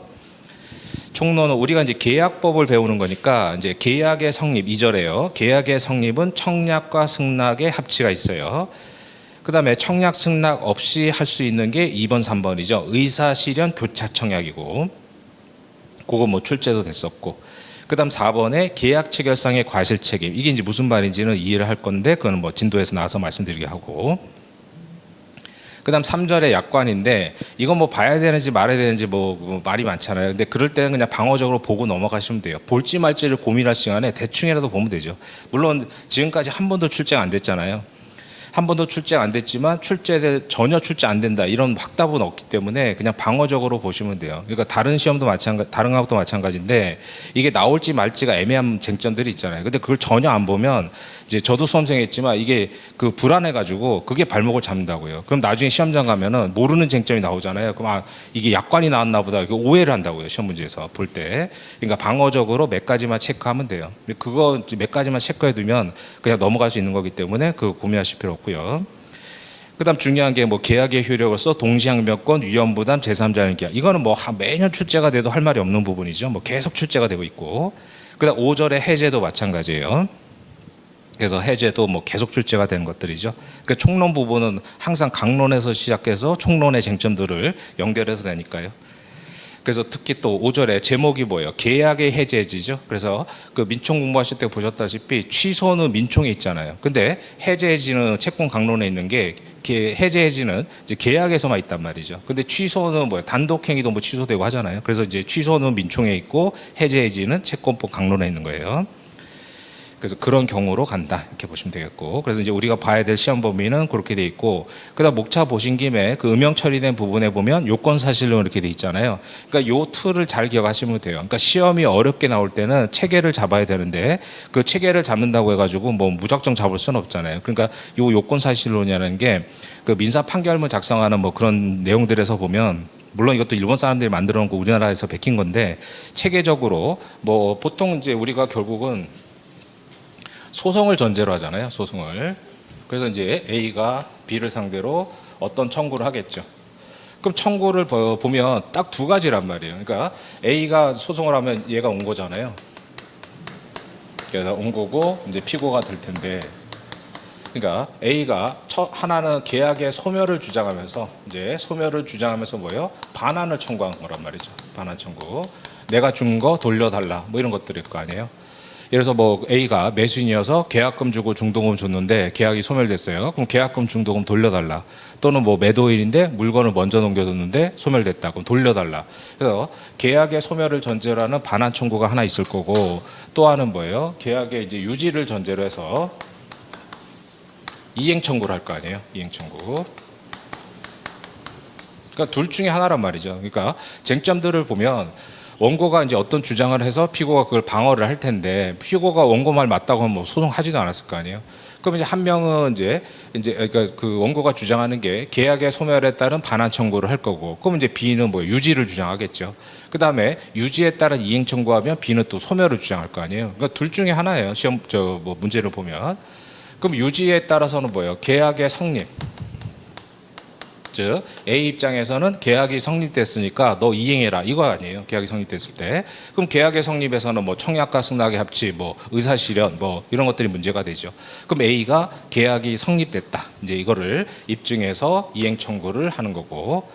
총론은 우리가 이제 계약법을 배우는 거니까 이제 계약의 성립 2절에요. 계약의 성립은 청약과 승낙의 합치가 있어요. 그 다음에 청약 승낙 없이 할 수 있는 게 2번 3번이죠. 의사실현 교차 청약이고 그거 뭐 출제도 됐었고 그 다음 4번에 계약 체결상의 과실 책임 이게 이제 무슨 말인지는 이해를 할 건데 그건 뭐 진도에서 나와서 말씀드리게 하고 그 다음 3절에 약관인데 이건 뭐 봐야 되는지 말아야 되는지 뭐 말이 많잖아요. 근데 그럴 때는 그냥 방어적으로 보고 넘어가시면 돼요. 볼지 말지를 고민할 시간에 대충이라도 보면 되죠. 물론 지금까지 한 번도 출제가 안 됐잖아요. 한 번도 출제가 안 됐지만 전혀 출제 안 된다 이런 확답은 없기 때문에 그냥 방어적으로 보시면 돼요. 그러니까 다른 시험도 다른 것도 마찬가지인데 이게 나올지 말지가 애매한 쟁점들이 있잖아요. 근데 그걸 전혀 안 보면 이제 저도 수험생했지만 이게 그 불안해가지고 그게 발목을 잡는다고요. 그럼 나중에 시험장 가면은 모르는 쟁점이 나오잖아요. 그럼 이게 약관이 나왔나 보다 이렇게 오해를 한다고요. 시험 문제에서 볼 때. 그러니까 방어적으로 몇 가지만 체크하면 돼요. 그거 몇 가지만 체크해 두면 그냥 넘어갈 수 있는 거기 때문에 그거 고민하실 필요 없고요. 그다음 중요한 게 뭐 계약의 효력으로서 동시항변권, 위험부담, 제3자연 계약. 이거는 뭐 매년 출제가 돼도 할 말이 없는 부분이죠. 뭐 계속 출제가 되고 있고. 그다음 5절의 해제도 마찬가지예요. 그래서 해제도 뭐 계속 출제가 되는 것들이죠. 그 총론 부분은 항상 강론에서 시작해서 총론의 쟁점들을 연결해서 내니까요. 그래서 특히 또 5절에 제목이 뭐예요? 계약의 해제지죠. 그래서 그 민총 공부하실 때 보셨다시피 취소는 민총에 있잖아요. 근데 해제지는 채권 강론에 있는 게 해제지는 이제 계약에서만 있단 말이죠. 근데 취소는 뭐예요? 단독행위도 뭐 취소되고 하잖아요. 그래서 이제 취소는 민총에 있고 해제지는 채권법 강론에 있는 거예요. 그래서 그런 경우로 간다 이렇게 보시면 되겠고 그래서 이제 우리가 봐야 될 시험 범위는 그렇게 돼 있고 그다음 목차 보신 김에 그 음영 처리된 부분에 보면 요건 사실론 이렇게 돼 있잖아요. 그러니까 요 틀을 잘 기억하시면 돼요. 그러니까 시험이 어렵게 나올 때는 체계를 잡아야 되는데 그 체계를 잡는다고 해가지고 뭐 무작정 잡을 수는 없잖아요. 그러니까 요 요건 사실론이라는 게 그 민사 판결문 작성하는 뭐 그런 내용들에서 보면 물론 이것도 일본 사람들이 만들어 놓은 거 우리나라에서 베낀 건데 체계적으로 뭐 보통 이제 우리가 결국은 소송을 전제로 하잖아요. 소송을. 그래서 이제 A가 B를 상대로 어떤 청구를 하겠죠. 그럼 청구를 보면 딱 두 가지란 말이에요. 그러니까 A가 소송을 하면 얘가 온 거잖아요. 그래서 온 거고 이제 피고가 될 텐데 그러니까 A가 하나는 계약의 소멸을 주장하면서 이제 소멸을 주장하면서 뭐예요? 반환을 청구한 거란 말이죠. 반환 청구. 내가 준 거 돌려달라 뭐 이런 것들일 거 아니에요. 예를 들어서 뭐 A가 매수인이어서 계약금 주고 중도금 줬는데 계약이 소멸됐어요. 그럼 계약금 중도금 돌려달라. 또는 뭐 매도인인데 물건을 먼저 넘겨줬는데 소멸됐다. 그럼 돌려달라. 그래서 계약의 소멸을 전제로 하는 반환 청구가 하나 있을 거고 또 하나는 뭐예요? 계약의 이제 유지를 전제로 해서 이행 청구를 할 거 아니에요. 이행 청구. 그러니까 둘 중에 하나란 말이죠. 그러니까 쟁점들을 보면 원고가 이제 어떤 주장을 해서 피고가 그걸 방어를 할 텐데 피고가 원고 말 맞다고 하면 뭐 소송하지도 않았을 거 아니에요. 그럼 이제 한 명은 이제 그러니까 그 원고가 주장하는 게 계약의 소멸에 따른 반환 청구를 할 거고, 그럼 이제 B는 뭐 유지를 주장하겠죠. 그 다음에 유지에 따른 이행 청구하면 B는 또 소멸을 주장할 거 아니에요. 그러니까 둘 중에 하나예요. 시험 뭐 문제를 보면. 그럼 유지에 따라서는 뭐예요? 계약의 성립. 즉 A 입장에서는 계약이 성립됐으니까 너 이행해라 이거 아니에요. 계약이 성립됐을 때. 그럼 계약의 성립에서는 뭐 청약과 승낙의 합치, 뭐 의사실현, 뭐 이런 것들이 문제가 되죠. 그럼 A가 계약이 성립됐다. 이제 이거를 입증해서 이행 청구를 하는 거고.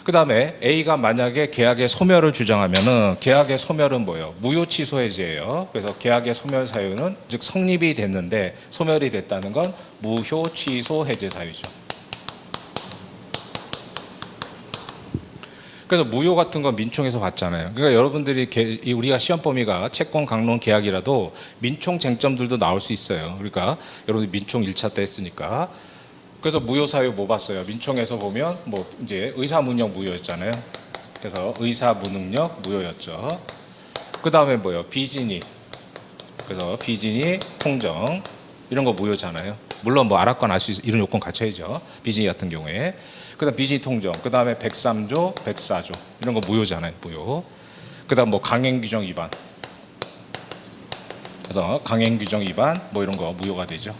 그 다음에 A가 만약에 계약의 소멸을 주장하면은 계약의 소멸은 뭐예요? 무효 취소 해제예요. 그래서 계약의 소멸 사유는 즉 성립이 됐는데 소멸이 됐다는 건 무효 취소 해제 사유죠. 그래서 무효 같은 건 민총에서 봤잖아요. 그러니까 여러분들이 우리가 시험 범위가 채권 강론 계약이라도 민총 쟁점들도 나올 수 있어요. 그러니까 여러분들 민총 1차 때 했으니까. 그래서 무효 사유 뭐 봤어요? 민총에서 보면 뭐 이제 의사무능력 무효였잖아요. 그래서 의사무능력 무효였죠. 그 다음에 뭐예요? 비진이. 그래서 비진이 통정 이런 거 무효잖아요. 물론 뭐 알았건 알 수 있어 이런 요건 갖춰야죠. 비진이 같은 경우에. 그다음 비진이 통정. 그다음에 103조, 104조 이런 거 무효잖아요. 무효. 그다음 뭐 강행 규정 위반. 그래서 강행 규정 위반 뭐 이런 거 무효가 되죠.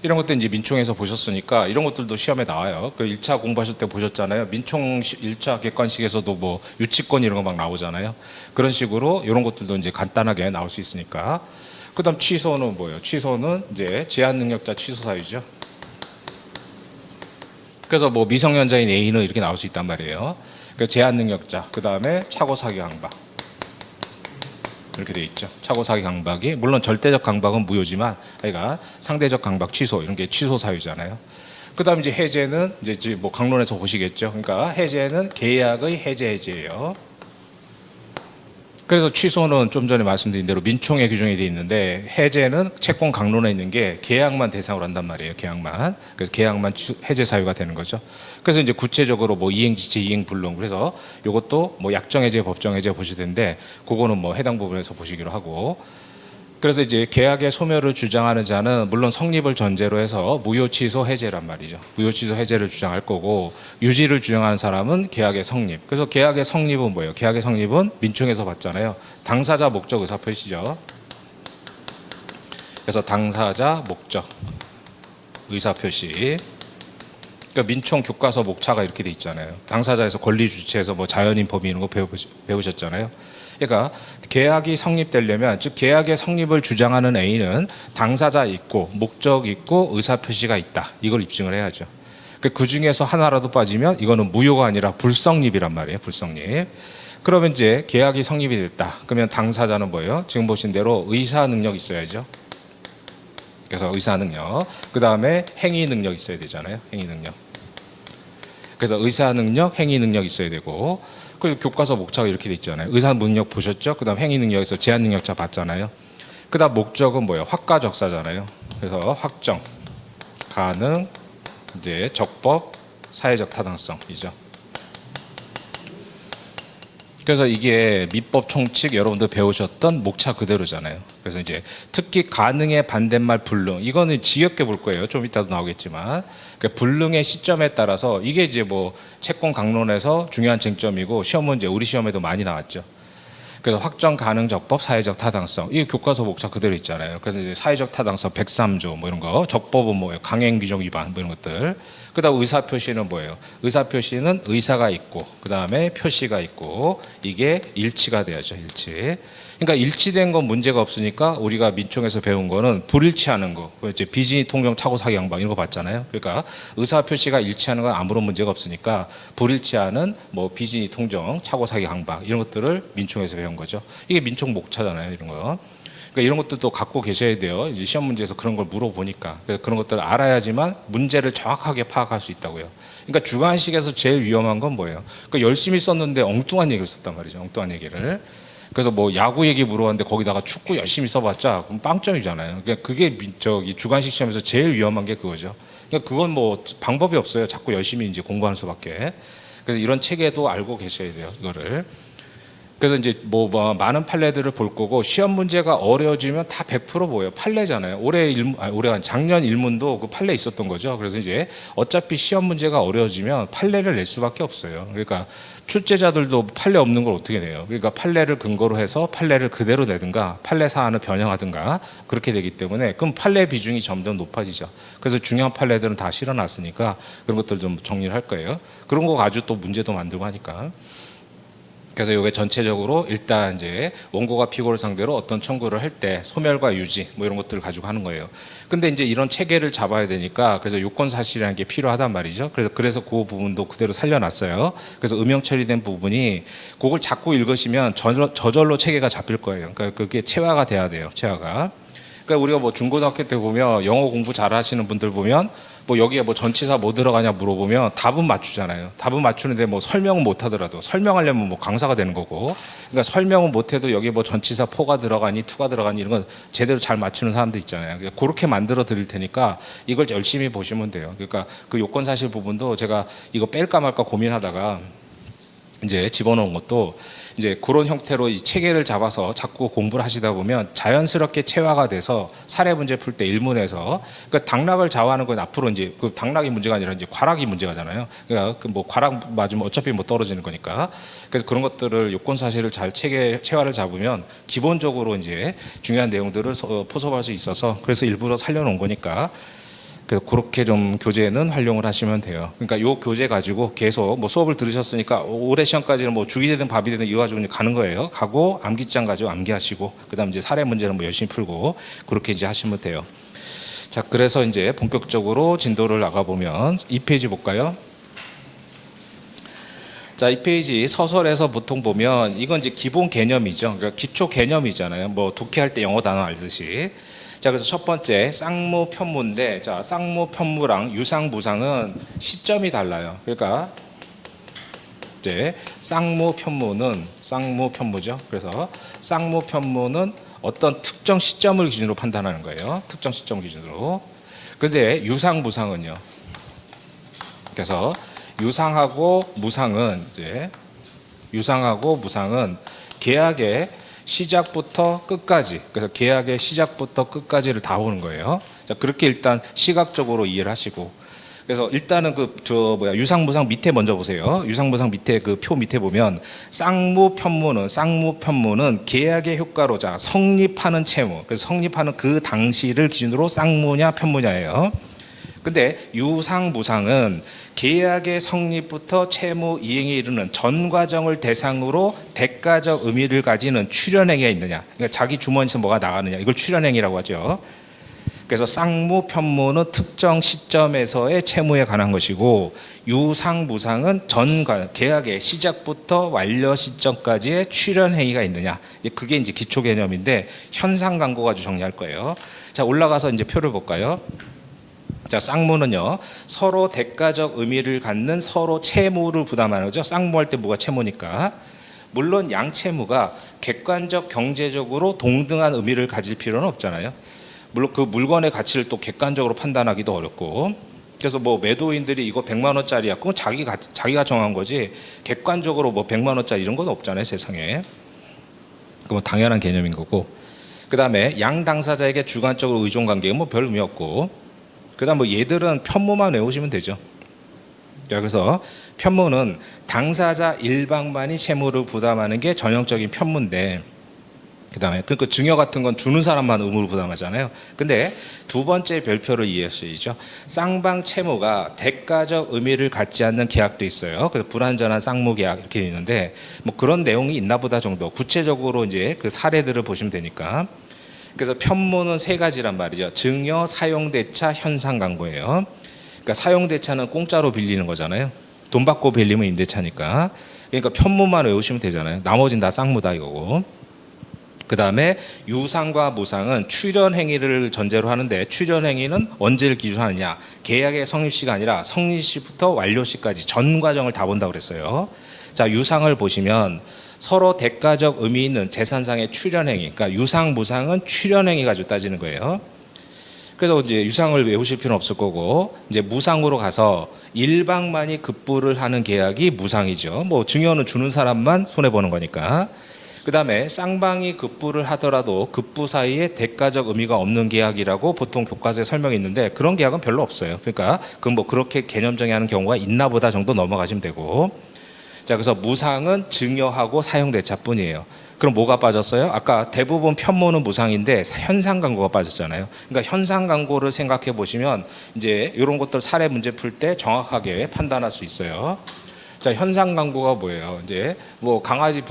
이런 것도 이제 민총에서 보셨으니까 이런 것들도 시험에 나와요. 그 1차 공부하실 때 보셨잖아요. 민총 1차 객관식에서도 뭐 유치권 이런 거 막 나오잖아요. 그런 식으로 이런 것들도 이제 간단하게 나올 수 있으니까. 그다음 취소는 뭐예요? 취소는 이제 제한 능력자 취소 사유죠. 그래서 뭐 미성년자인 A는 이렇게 나올 수 있단 말이에요. 그러니까 제한 능력자, 그다음에 차고 사기 강박. 이렇게 돼 있죠. 차고 사기 강박이 물론 절대적 강박은 무효지만 그러니까 상대적 강박 취소 이런 게 취소 사유잖아요. 그다음 이제 해제는 이제 뭐 강론에서 보시겠죠. 그러니까 해제는 계약의 해제예요. 그래서 취소는 좀 전에 말씀드린 대로 민총의 규정이 돼 있는데 해제는 채권 강론에 있는 게 계약만 대상으로 한단 말이에요. 계약만. 그래서 계약만 해제 사유가 되는 거죠. 그래서 이제 구체적으로 뭐 이행지체, 이행불능 그래서 이것도 뭐 약정해제, 법정해제 보실 텐데 그거는 뭐 해당 부분에서 보시기로 하고. 그래서 이제 계약의 소멸을 주장하는 자는 물론 성립을 전제로 해서 무효 취소 해제란 말이죠. 무효 취소 해제를 주장할 거고 유지를 주장하는 사람은 계약의 성립. 그래서 계약의 성립은 뭐예요? 계약의 성립은 민총에서 봤잖아요. 당사자 목적 의사 표시죠. 그래서 당사자 목적 의사 표시. 그러니까 민총 교과서 목차가 이렇게 돼 있잖아요. 당사자에서 권리 주체에서 뭐 자연인 범위 이런 거 배우셨잖아요. 그러니까 계약이 성립되려면 즉 계약의 성립을 주장하는 A는 당사자 있고 목적 있고 의사 표시가 있다. 이걸 입증을 해야죠. 그 중에서 하나라도 빠지면 이거는 무효가 아니라 불성립이란 말이에요. 불성립. 그러면 이제 계약이 성립이 됐다. 그러면 당사자는 뭐예요? 지금 보신 대로 의사 능력 있어야죠. 그래서 의사 능력. 그 다음에 행위 능력 있어야 되잖아요. 행위 능력. 그래서 의사 능력, 행위 능력 있어야 되고. 그 교과서 목차가 이렇게 돼 있잖아요. 의사 능력 보셨죠? 그다음 행위 능력에서 제한 능력자 봤잖아요. 그다음 목적은 뭐예요? 확가적사잖아요. 그래서 확정, 가능, 이제 적법, 사회적 타당성이죠. 그래서 이게 민법 총칙 여러분들 배우셨던 목차 그대로잖아요. 그래서 이제 특히 가능의 반대말 불능 이거는 지엽게 볼 거예요. 좀 이따도 나오겠지만 그러니까 불능의 시점에 따라서 이게 이제 뭐 채권 강론에서 중요한 쟁점이고 시험 문제 우리 시험에도 많이 나왔죠. 그래서 확정 가능 적법 사회적 타당성 이 교과서 목차 그대로 있잖아요. 그래서 이제 사회적 타당성 103조 뭐 이런 거 적법은 뭐예요? 강행 규정 위반 뭐 이런 것들. 그다음 의사 표시는 뭐예요? 의사 표시는 의사가 있고 그다음에 표시가 있고 이게 일치가 돼야죠. 일치. 그러니까 일치된 건 문제가 없으니까 우리가 민총에서 배운 거는 불일치하는 거. 이제 비진이 통정 차고 사기 양방 이런 거 봤잖아요. 그러니까 의사 표시가 일치하는 건 아무런 문제가 없으니까 불일치하는 뭐 비진이 통정 차고 사기 강박 이런 것들을 민총에서 배운 거죠. 이게 민총 목차잖아요. 이런 거. 그러니까 이런 것들도 갖고 계셔야 돼요. 이제 시험 문제에서 그런 걸 물어보니까. 그래서 그런 것들을 알아야지만 문제를 정확하게 파악할 수 있다고요. 그러니까 주관식에서 제일 위험한 건 뭐예요? 그러니까 열심히 썼는데 엉뚱한 얘기를 썼단 말이죠. 엉뚱한 얘기를. 그래서 뭐 야구 얘기 물어봤는데 거기다가 축구 열심히 써봤자 그럼 빵점이잖아요. 그러니까 그게 주관식 시험에서 제일 위험한 게 그거죠. 그러니까 그건 뭐 방법이 없어요. 자꾸 열심히 이제 공부하는 수밖에. 그래서 이런 체계도 알고 계셔야 돼요. 이거를. 그래서 이제 뭐 많은 판례들을 볼 거고 시험 문제가 어려워지면 다 100% 뭐예요? 판례잖아요. 올해 작년 일문도 그 판례 있었던 거죠. 그래서 이제 어차피 시험 문제가 어려워지면 판례를 낼 수밖에 없어요. 그러니까 출제자들도 판례 없는 걸 어떻게 내요? 그러니까 판례를 근거로 해서 판례를 그대로 내든가 판례 사안을 변형하든가 그렇게 되기 때문에 그럼 판례 비중이 점점 높아지죠. 그래서 중요한 판례들은 다 실어놨으니까 그런 것들 좀 정리를 할 거예요. 그런 거 가지고 또 문제도 만들고 하니까. 그래서 이게 전체적으로 일단 이제 원고가 피고를 상대로 어떤 청구를 할 때 소멸과 유지 뭐 이런 것들을 가지고 하는 거예요. 근데 이제 이런 체계를 잡아야 되니까 그래서 요건 사실이라는 게 필요하단 말이죠. 그래서 그 부분도 그대로 살려놨어요. 그래서 음영 처리된 부분이 그걸 자꾸 읽으시면 저절로 체계가 잡힐 거예요. 그러니까 그게 체화가 돼야 돼요. 체화가. 그러니까 우리가 뭐 중고등학교 때 보면 영어 공부 잘 하시는 분들 보면 뭐 여기에 뭐 전치사 뭐 들어가냐 물어보면 답은 맞추잖아요. 답은 맞추는데 뭐 설명은 못 하더라도 설명하려면 뭐 강사가 되는 거고. 그러니까 설명은 못 해도 여기에 뭐 전치사 포가 들어가니 투가 들어가니 이런 건 제대로 잘 맞추는 사람들 있잖아요. 그러니까 그렇게 만들어 드릴 테니까 이걸 열심히 보시면 돼요. 그러니까 그 요건 사실 부분도 제가 이거 뺄까 말까 고민하다가 이제 집어넣은 것도 이제 그런 형태로 이 체계를 잡아서 자꾸 공부를 하시다 보면 자연스럽게 체화가 돼서 사례 문제 풀 때 일문에서 그러니까 당락을 좌우하는 건 앞으로 이제 그 당락이 문제가 아니라 이제 과락이 문제가잖아요. 그러니까 그 뭐 과락 맞으면 어차피 뭐 떨어지는 거니까. 그래서 그런 것들을 요건 사실을 잘 체화를 잡으면 기본적으로 이제 중요한 내용들을 포섭할 수 있어서 그래서 일부러 살려놓은 거니까. 그래서 그렇게 좀 교재는 활용을 하시면 돼요. 그러니까 요 교재 가지고 계속 뭐 수업을 들으셨으니까 올해 시험까지는 뭐 죽이 되든 밥이 되든 이거 가지고 이제 가는 거예요. 가고 암기장 가지고 암기하시고 그다음 이제 사례 문제는 뭐 열심히 풀고 그렇게 이제 하시면 돼요. 자, 그래서 이제 본격적으로 진도를 나가 보면 2페이지 볼까요? 자, 이 페이지 서설에서 보통 보면 이건 이제 기본 개념이죠. 그러니까 기초 개념이잖아요. 뭐 독해할 때 영어 단어 알듯이. 자, 그래서 첫 번째 쌍무 편무인데, 자, 쌍무 편무랑 유상 무상은 시점이 달라요. 그러니까 이제 쌍무 편무죠. 그래서 쌍무 편무는 어떤 특정 시점을 기준으로 판단하는 거예요. 특정 시점 기준으로. 그런데 유상 무상은요. 그래서 유상하고 무상은 계약의 시작부터 끝까지, 그래서 계약의 시작부터 끝까지를 다 보는 거예요. 자, 그렇게 일단 시각적으로 이해를 하시고, 그래서 일단은 유상무상 밑에 먼저 보세요. 유상무상 밑에 그 표 밑에 보면 쌍무 편무는 계약의 효과로 자 성립하는 채무, 그래서 성립하는 그 당시를 기준으로 쌍무냐 편무냐예요. 근데 유상무상은 계약의 성립부터 채무 이행에 이르는 전 과정을 대상으로 대가적 의미를 가지는 출연행위가 있느냐, 그러니까 자기 주머니에서 뭐가 나가느냐, 이걸 출연행위라고 하죠. 그래서 쌍무 편무는 특정 시점에서의 채무에 관한 것이고, 유상무상은 계약의 시작부터 완료 시점까지의 출연행위가 있느냐, 그게 이제 기초 개념인데 현상 광고 가지고 정리할 거예요. 자, 올라가서 이제 표를 볼까요? 자, 쌍무는요, 서로 대가적 의미를 갖는 서로 채무를 부담하는 거죠. 쌍무할 때 뭐가 채무니까. 물론 양채무가 객관적 경제적으로 동등한 의미를 가질 필요는 없잖아요. 물론 그 물건의 가치를 또 객관적으로 판단하기도 어렵고, 그래서 뭐 매도인들이 이거 100만 원짜리야, 그건 자기가 정한 거지 객관적으로 뭐 100만 원짜리 이런 건 없잖아요, 세상에. 그건 당연한 개념인 거고. 그 다음에 양 당사자에게 주관적으로 의존 관계가 뭐 별 의미 없고, 그다음 뭐 얘들은 편무만 외우시면 되죠. 자, 그래서 편무는 당사자 일방만이 채무를 부담하는 게 전형적인 편무인데, 그다음에 그러니까 증여 같은 건 주는 사람만 의무를 부담하잖아요. 근데 두 번째 별표를 이해하셔야죠. 쌍방 채무가 대가적 의미를 갖지 않는 계약도 있어요. 그래서 불완전한 쌍무 계약 이렇게 있는데 뭐 그런 내용이 있나 보다 정도. 구체적으로 이제 그 사례들을 보시면 되니까. 그래서 편무는 세 가지란 말이죠. 증여, 사용대차, 현상광고예요. 그러니까 사용대차는 공짜로 빌리는 거잖아요. 돈 받고 빌리면 임대차니까. 그러니까 편무만 외우시면 되잖아요. 나머지는 다 쌍무다 이거고. 그 다음에 유상과 무상은 출연행위를 전제로 하는데, 출연행위는 언제를 기준으로 하느냐, 계약의 성립시가 아니라 성립시부터 완료시까지 전 과정을 다 본다고 그랬어요. 자, 유상을 보시면 서로 대가적 의미 있는 재산상의 출연행위, 그러니까 유상 무상은 출연행위 가지고 따지는 거예요. 그래서 이제 유상을 외우실 필요는 없을 거고 이제 무상으로 가서 일방만이 급부를 하는 계약이 무상이죠. 뭐 증여는 주는 사람만 손해 보는 거니까. 그다음에 쌍방이 급부를 하더라도 급부 사이에 대가적 의미가 없는 계약이라고 보통 교과서에 설명이 있는데 그런 계약은 별로 없어요. 그러니까 그건 뭐 그렇게 개념 정의하는 경우가 있나 보다 정도 넘어가시면 되고. 자, 그래서 무상은 증여하고 사용대차뿐이에요. 그럼 뭐가 빠졌어요? 아까 대부분 편모는 무상인데 현상 광고가 빠졌잖아요. 그러니까 현상 광고를 생각해 보시면 이제 이런 것들 사례 문제 풀 때 정확하게 판단할 수 있어요. 자, 현상 광고가 뭐예요? 이제 뭐 강아지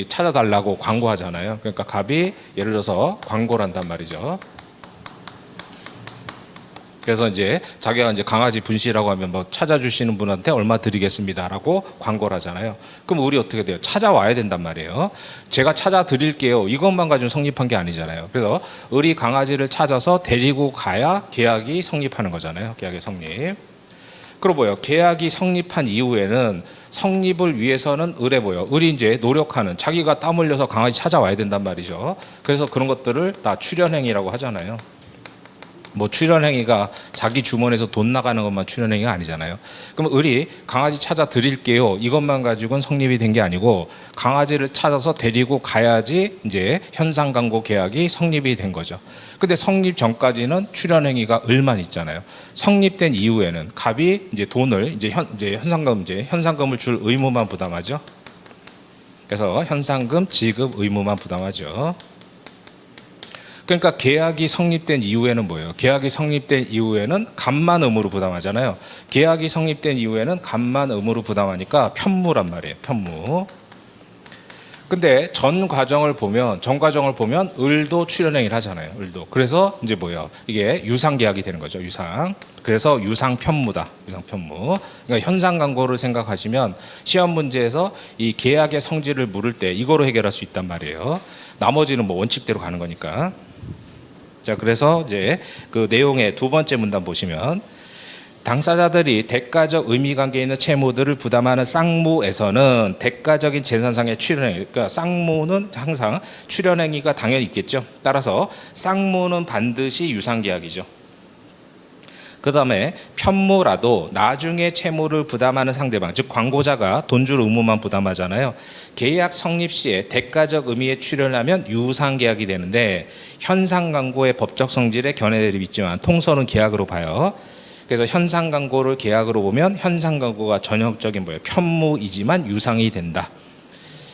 찾아달라고 광고하잖아요. 그러니까 갑이 예를 들어서 광고를 한단 말이죠. 그래서 이제 자기가 이제 강아지 분실이라고 하면 뭐 찾아주시는 분한테 얼마 드리겠습니다라고 광고를 하잖아요. 그럼 우리 어떻게 돼요? 찾아와야 된단 말이에요. 제가 찾아드릴게요. 이것만 가지고 성립한 게 아니잖아요. 그래서 우리 강아지를 찾아서 데리고 가야 계약이 성립하는 거잖아요. 계약의 성립. 그리고 뭐요? 계약이 성립한 이후에는 성립을 위해서는 을에 뭐요? 을이 이제 노력하는 자기가 땀 흘려서 강아지 찾아와야 된단 말이죠. 그래서 그런 것들을 다 출연행위라고 하잖아요. 뭐 출연행위가 자기 주머니에서 돈 나가는 것만 출연행위가 아니잖아요. 그럼 을이 강아지 찾아 드릴게요. 이것만 가지고는 성립이 된 게 아니고 강아지를 찾아서 데리고 가야지 이제 현상 광고 계약이 성립이 된 거죠. 근데 성립 전까지는 출연행위가 을만 있잖아요. 성립된 이후에는 갑이 이제 돈을 이제 현상금을 줄 의무만 부담하죠. 그래서 현상금 지급 의무만 부담하죠. 그러니까 계약이 성립된 이후에는 뭐예요? 계약이 성립된 이후에는 갑만 의무로 부담하잖아요. 계약이 성립된 이후에는 갑만 의무로 부담하니까 편무란 말이에요. 편무. 근데 전 과정을 보면 을도 출연행위를 하잖아요. 을도. 그래서 이제 뭐예요? 이게 유상 계약이 되는 거죠. 유상. 그래서 유상 편무다. 유상 편무. 그러니까 현상 광고를 생각하시면 시험 문제에서 이 계약의 성질을 물을 때 이거로 해결할 수 있단 말이에요. 나머지는 뭐 원칙대로 가는 거니까. 자, 그래서 이제 그 내용의 두 번째 문단 보시면 당사자들이 대가적 의미관계 있는 채무들을 부담하는 쌍무에서는 대가적인 재산상의 출연행위, 그러니까 쌍무는 항상 출연행위가 당연히 있겠죠. 따라서 쌍무는 반드시 유상계약이죠. 그 다음에 편무라도 나중에 채무를 부담하는 상대방, 즉 광고자가 돈 줄 의무만 부담하잖아요. 계약 성립 시에 대가적 의미에 출연하면 유상계약이 되는데 현상 광고의 법적 성질에 견해들이 있지만 통설은 계약으로 봐요. 그래서 현상 광고를 계약으로 보면 현상 광고가 전형적인 뭐예요? 편무이지만 유상이 된다.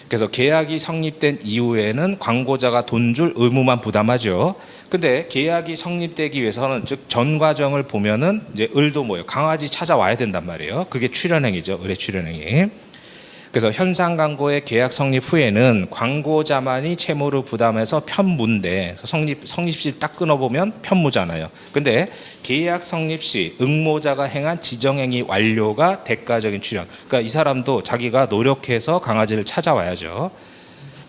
그래서 계약이 성립된 이후에는 광고자가 돈 줄 의무만 부담하죠. 근데 계약이 성립되기 위해서는 즉 전 과정을 보면은 이제 을도 뭐예요? 강아지 찾아와야 된단 말이에요. 그게 출연행위죠. 을의 출연행위. 그래서 현상 광고의 계약 성립 후에는 광고자만이 채무를 부담해서 편무인데 성립시 딱 끊어보면 편무잖아요. 근데 계약 성립 시 응모자가 행한 지정행위 완료가 대가적인 출연. 그러니까 이 사람도 자기가 노력해서 강아지를 찾아와야죠.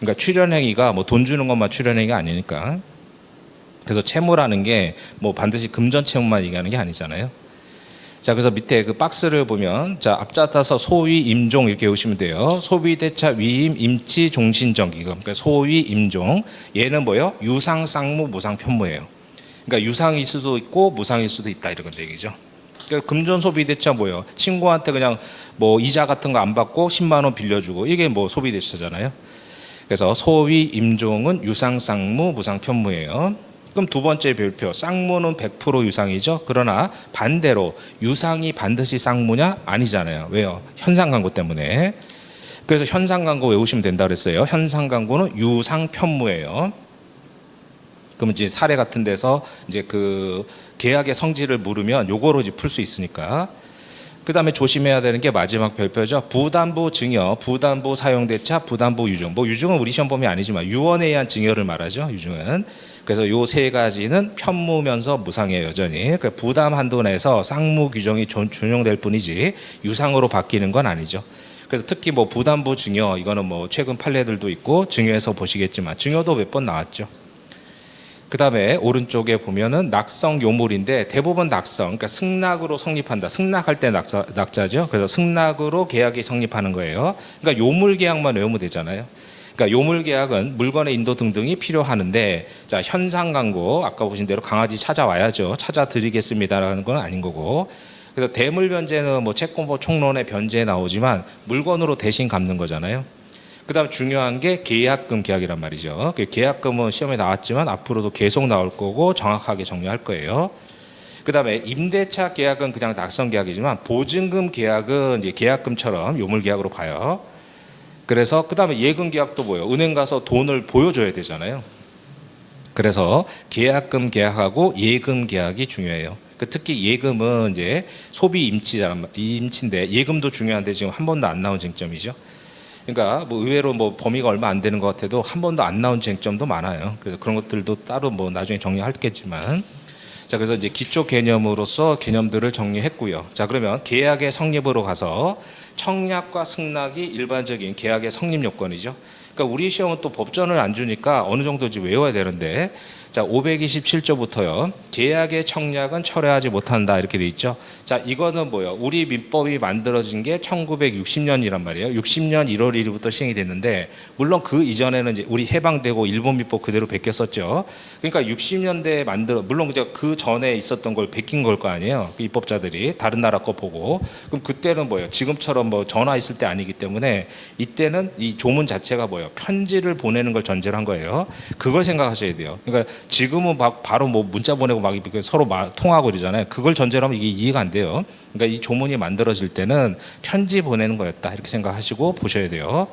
그러니까 출연행위가 뭐 돈 주는 것만 출연행위가 아니니까. 그래서 채무라는 게 뭐 반드시 금전 채무만 얘기하는 게 아니잖아요. 자, 그래서 밑에 그 박스를 보면 자, 앞자 따서 소위 임종 이렇게 외우시면 돼요. 소비 대차 위임 임치 종신정 기금. 그러니까 소위 임종. 얘는 뭐예요? 유상 쌍무 무상 편무예요. 그러니까 유상일 수도 있고 무상일 수도 있다 이런 얘기죠. 그러니까 금전 소비 대차 뭐예요? 친구한테 그냥 뭐 이자 같은 거 안 받고 10만 원 빌려주고 이게 뭐 소비 대차잖아요. 그래서 소위 임종은 유상 쌍무 무상 편무예요. 그럼 두 번째 별표, 쌍무는 100% 유상이죠. 그러나 반대로 유상이 반드시 쌍무냐? 아니잖아요. 왜요? 현상 광고 때문에. 그래서 현상 광고 외우시면 된다 그랬어요. 현상 광고는 유상 편무예요. 그러면 이제 사례 같은 데서 이제 그 계약의 성질을 물으면 요거로 이제 풀 수 있으니까. 그 다음에 조심해야 되는 게 마지막 별표죠. 부담부 증여, 부담부 사용대차, 부담부 유증. 뭐 유증은 우리 시험 범위 아니지만 유언에 의한 증여를 말하죠. 유증은. 그래서 요 세 가지는 편무면서 무상이에요. 여전히. 그러니까 부담 한도 내에서 쌍무 규정이 준용될 뿐이지 유상으로 바뀌는 건 아니죠. 그래서 특히 뭐 부담부 증여 이거는 뭐 최근 판례들도 있고 증여에서 보시겠지만 증여도 몇 번 나왔죠. 그 다음에 오른쪽에 보면은 낙성 요물인데 대부분 낙성, 그러니까 승낙으로 성립한다. 승낙할 때 낙자죠. 그래서 승낙으로 계약이 성립하는 거예요. 그러니까 요물 계약만 외우면 되잖아요. 그러니까 그러니까 요물 계약은 물건의 인도 등등이 필요하는데, 자, 현상 광고 아까 보신 대로 강아지 찾아와야죠. 찾아드리겠습니다라는 건 아닌 거고. 그래서 대물 변제는 뭐 채권법 총론의 변제에 나오지만 물건으로 대신 갚는 거잖아요. 그다음 중요한 게 계약금 계약이란 말이죠. 그 계약금은 시험에 나왔지만 앞으로도 계속 나올 거고 정확하게 정리할 거예요. 그다음에 임대차 계약은 그냥 낙선 계약이지만 보증금 계약은 이제 계약금처럼 요물 계약으로 봐요. 그래서 그다음에 예금 계약도 뭐예요? 은행 가서 돈을 보여줘야 되잖아요. 그래서 계약금 계약하고 예금 계약이 중요해요. 특히 예금은 이제 소비 임치인데 예금도 중요한데 지금 한 번도 안 나온 쟁점이죠. 그러니까 뭐 의외로 뭐 범위가 얼마 안 되는 것 같아도 한 번도 안 나온 쟁점도 많아요. 그래서 그런 것들도 따로 뭐 나중에 정리할겠지만, 자, 그래서 이제 기초 개념으로서 개념들을 정리했고요. 자, 그러면 계약의 성립으로 가서 청약과 승낙이 일반적인 계약의 성립 요건이죠. 그러니까 우리 시험은 또 법전을 안 주니까 어느 정도 이제 외워야 되는데, 자, 527조부터요. 계약의 청약은 철회하지 못한다 이렇게 돼 있죠. 자, 이거는 뭐예요? 우리 민법이 만들어진 게 1960년이란 말이에요. 60년 1월 1일부터 시행이 됐는데, 물론 그 이전에는 이제 우리 해방되고 일본 민법 그대로 베꼈었죠. 그러니까 60년대에 물론 그 전에 있었던 걸 베낀 걸 거 아니에요. 그 입법자들이 다른 나라 거 보고. 그럼 그때는 뭐예요? 지금처럼 뭐 전화 있을 때 아니기 때문에 이때는 이 조문 자체가 뭐예요? 편지를 보내는 걸 전제로 한 거예요. 그걸 생각하셔야 돼요. 그러니까 지금은 바로 뭐 문자 보내고 막 서로 통화하고 그러잖아요. 그걸 전제로 하면 이게 이해가 안 돼요. 그러니까 이 조문이 만들어질 때는 편지 보내는 거였다 이렇게 생각하시고 보셔야 돼요.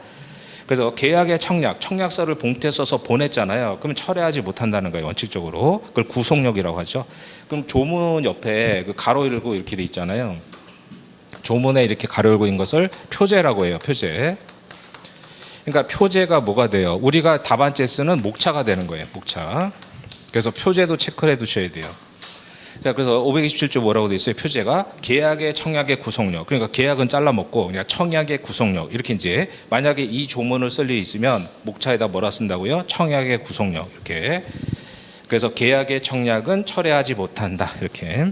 그래서 계약의 청약서를 봉투에 써서 보냈잖아요. 그럼 철회하지 못한다는 거예요. 원칙적으로. 그걸 구속력이라고 하죠. 그럼 조문 옆에 그 가로 열고 이렇게 돼 있잖아요. 조문에 이렇게 가로 열고 있는 것을 표제라고 해요. 표제. 그러니까 표제가 뭐가 돼요? 우리가 답안지에 쓰는 목차가 되는 거예요. 목차. 그래서 표제도 체크를 해 두셔야 돼요. 자, 그래서 527조 뭐라고 돼 있어요? 표제가 계약의 청약의 구속력. 그러니까 계약은 잘라먹고 그냥 청약의 구속력. 이렇게 이제 만약에 이 조문을 쓸 일이 있으면 목차에다 뭐라 쓴다고요? 청약의 구속력. 이렇게. 그래서 계약의 청약은 철회하지 못한다. 이렇게.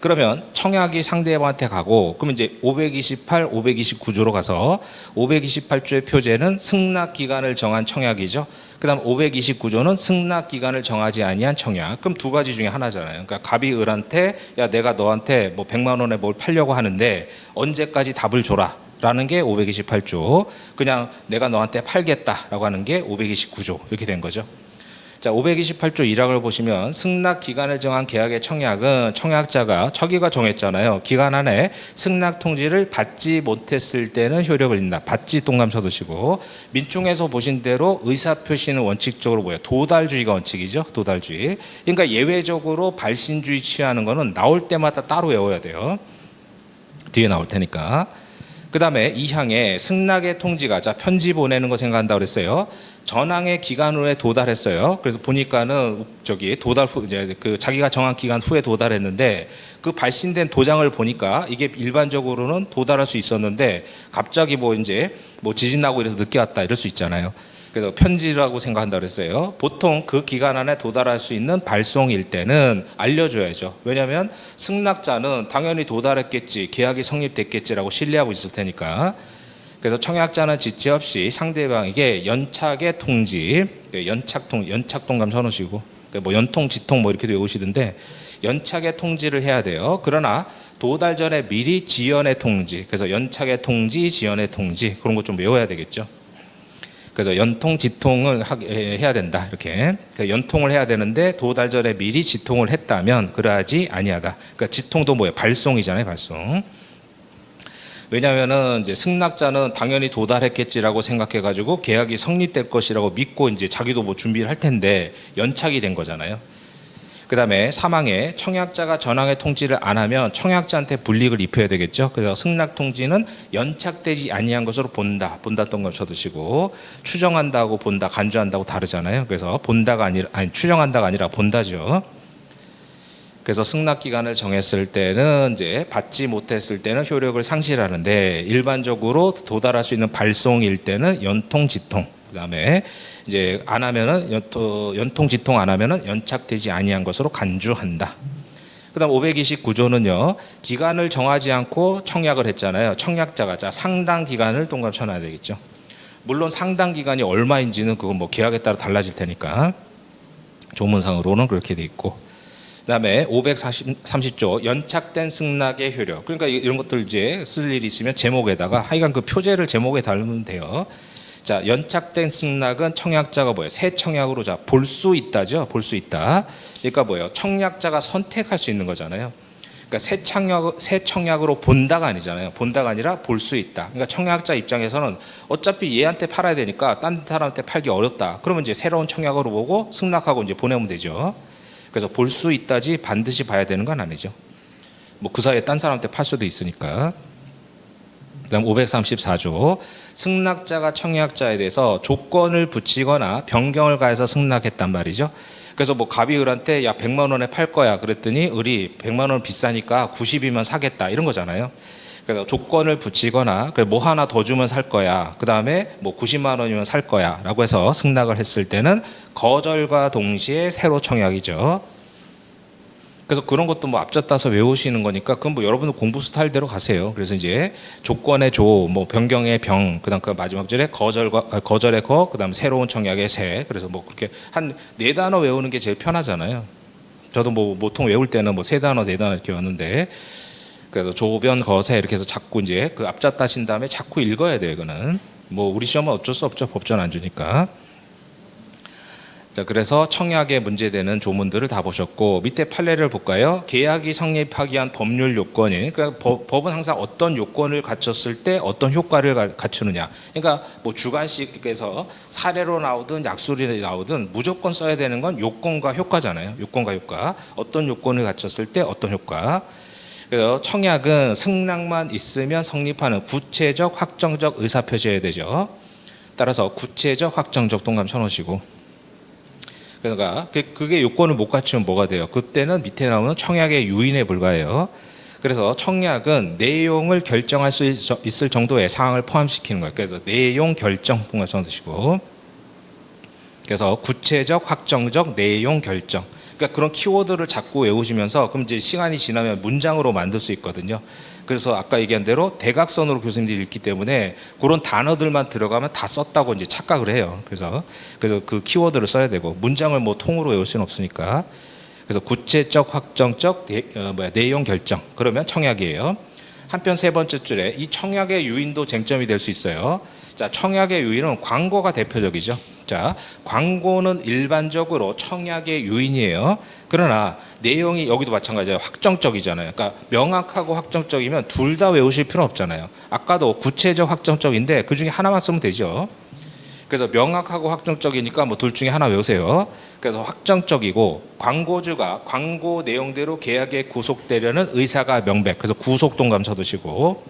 그러면 청약이 상대방한테 가고, 그러면 이제 528, 529조로 가서 528조의 표제는 승낙 기간을 정한 청약이죠. 그다음 529조는 승낙 기간을 정하지 아니한 청약. 그럼 두 가지 중에 하나잖아요. 그러니까 갑이 을한테 야 내가 너한테 뭐 100만 원에 뭘 팔려고 하는데 언제까지 답을 줘라. 라는 게 528조. 그냥 내가 너한테 팔겠다라고 하는 게 529조. 이렇게 된 거죠. 자, 528조 1항을 보시면 승낙 기간을 정한 계약의 청약은 청약자가 처기가 정했잖아요. 기간 안에 승낙 통지를 받지 못했을 때는 효력을 잃는다. 받지 동감 쳐두시고, 민총에서 보신 대로 의사표시는 원칙적으로 뭐예요? 도달주의가 원칙이죠. 도달주의. 그러니까 예외적으로 발신주의 취하는 거는 나올 때마다 따로 외워야 돼요. 뒤에 나올 테니까. 그 다음에 2항에 승낙의 통지가, 자, 편지 보내는 거 생각한다고 그랬어요. 전항의 기간 후에 도달했어요. 그래서 보니까는 도달 후 이제 그 자기가 정한 기간 후에 도달했는데 그 발신된 도장을 보니까 이게 일반적으로는 도달할 수 있었는데 갑자기 뭐 이제 뭐 지진 나고 이래서 늦게 왔다 이럴 수 있잖아요. 그래서 편지라고 생각한다 그랬어요. 보통 그 기간 안에 도달할 수 있는 발송일 때는 알려줘야죠. 왜냐하면 승낙자는 당연히 도달했겠지, 계약이 성립됐겠지라고 신뢰하고 있을 테니까. 그래서 청약자는 지체 없이 상대방에게 연착의 통지, 연착동감 쳐놓으시고, 뭐 연통, 지통 뭐 이렇게도 외우시던데 연착의 통지를 해야 돼요. 그러나 도달 전에 미리 지연의 통지, 그래서 연착의 통지, 지연의 통지 그런 거 좀 외워야 되겠죠. 그래서 연통, 지통을 해야 된다. 이렇게 그러니까 연통을 해야 되는데 도달 전에 미리 지통을 했다면 그러하지 아니하다. 그러니까 지통도 뭐예요? 발송이잖아요, 발송. 왜냐하면은 이제 승낙자는 당연히 도달했겠지라고 생각해가지고 계약이 성립될 것이라고 믿고 이제 자기도 뭐 준비를 할 텐데 연착이 된 거잖아요. 그다음에 3항에 청약자가 전항의 통지를 안 하면 청약자한테 불이익을 입혀야 되겠죠. 그래서 승낙 통지는 연착되지 아니한 것으로 본다. 본다 동감 쳐두시고, 추정한다고 본다, 간주한다고 다르잖아요. 그래서 본다가 추정한다가 아니라 본다죠. 그래서 승낙 기간을 정했을 때는 이제 받지 못했을 때는 효력을 상실하는데 일반적으로 도달할 수 있는 발송일 때는 연통, 지통. 그다음에 이제 안 하면은 연통, 지통 안 하면은 연착되지 아니한 것으로 간주한다. 그다음 529조는요. 기간을 정하지 않고 청약을 했잖아요. 청약자가 자 상당 기간을 동감 쳐놔야 되겠죠. 물론 상당 기간이 얼마인지는 그건 뭐 계약에 따라 달라질 테니까 조문상으로는 그렇게 돼 있고. 그다음에 530조 연착된 승낙의 효력. 그러니까 이런 것들 이제 쓸 일이 있으면 제목에다가 하여간 그 표제를 제목에 달면 돼요. 자, 연착된 승낙은 청약자가 뭐예요? 새 청약으로 자 볼 수 있다죠. 볼 수 있다. 그러니까 뭐예요? 청약자가 선택할 수 있는 거잖아요. 그러니까 새 청약으로 본다가 아니잖아요. 본다가 아니라 볼 수 있다. 그러니까 청약자 입장에서는 어차피 얘한테 팔아야 되니까 딴 사람한테 팔기 어렵다. 그러면 이제 새로운 청약으로 보고 승낙하고 이제 보내면 되죠. 그래서 볼 수 있다지 반드시 봐야 되는 건 아니죠. 뭐 그 사이에 딴 사람한테 팔 수도 있으니까. 그다음 534조 승낙자가 청약자에 대해서 조건을 붙이거나 변경을 가해서 승낙했단 말이죠. 그래서 뭐 갑이 을한테 야 100만 원에 팔 거야 그랬더니 을이 100만 원 비싸니까 90이면 사겠다 이런 거잖아요. 그래서 조건을 붙이거나 뭐 하나 더 주면 살 거야. 그다음에 뭐 90만 원이면 살 거야라고 해서 승낙을 했을 때는 거절과 동시에 새로 청약이죠. 그래서 그런 것도 뭐 앞잡다서 외우시는 거니까 그건 뭐 여러분들 공부 스타일대로 가세요. 그래서 이제 조건의 조, 뭐 변경의 병, 그다음 그 마지막 절에 거절의 거, 그다음 새로운 청약의 새. 그래서 뭐 그렇게 한 4단어 외우는 게 제일 편하잖아요. 저도 뭐 보통 외울 때는 뭐 3단어, 4단어 이렇게 외웠는데 그래서 조변 거세 이렇게 해서 자꾸 이제 그 앞잡다신 다음에 자꾸 읽어야 돼요. 이거는 뭐 우리 시험은 어쩔 수 없죠. 법전 안 주니까. 자, 그래서 청약에 문제되는 조문들을 다 보셨고 밑에 판례를 볼까요? 계약이 성립하기 위한 법률 요건이 그러니까 법은 항상 어떤 요건을 갖췄을 때 어떤 효과를 갖추느냐. 그러니까 뭐 주관식에서 사례로 나오든 약술이 나오든 무조건 써야 되는 건 요건과 효과잖아요. 요건과 효과. 어떤 요건을 갖췄을 때 어떤 효과. 그래서 청약은 승낙만 있으면 성립하는 구체적 확정적 의사표시해야 되죠. 따라서 구체적 확정적 동감 쳐놓으시고 그러니까 그게 요건을 못 갖추면 뭐가 돼요? 그때는 밑에 나오는 청약의 유인에 불과해요. 그래서 청약은 내용을 결정할 수 있을 정도의 사항을 포함시키는 거예요. 그래서 내용 결정 동사 써주시고 그래서 구체적, 확정적, 내용 결정. 그러니까 그런 키워드를 자꾸 외우시면서 그럼 이제 시간이 지나면 문장으로 만들 수 있거든요. 그래서 아까 얘기한 대로 대각선으로 교수님들이 읽기 때문에 그런 단어들만 들어가면 다 썼다고 이제 착각을 해요. 그래서 그 키워드를 써야 되고 문장을 뭐 통으로 외울 수는 없으니까. 그래서 구체적, 확정적, 내용 결정. 그러면 청약이에요. 한편 세 번째 줄에 이 청약의 유인도 쟁점이 될 수 있어요. 자, 청약의 유인은 광고가 대표적이죠. 자, 광고는 일반적으로 청약의 유인이에요. 그러나 내용이 여기도 마찬가지예요. 확정적이잖아요. 그러니까 명확하고 확정적이면 둘 다 외우실 필요 없잖아요. 아까도 구체적, 확정적인데 그 중에 하나만 쓰면 되죠. 그래서 명확하고 확정적이니까 뭐 둘 중에 하나 외우세요. 그래서 확정적이고 광고주가 광고 내용대로 계약에 구속되려는 의사가 명백. 그래서 구속 동감 쳐두시고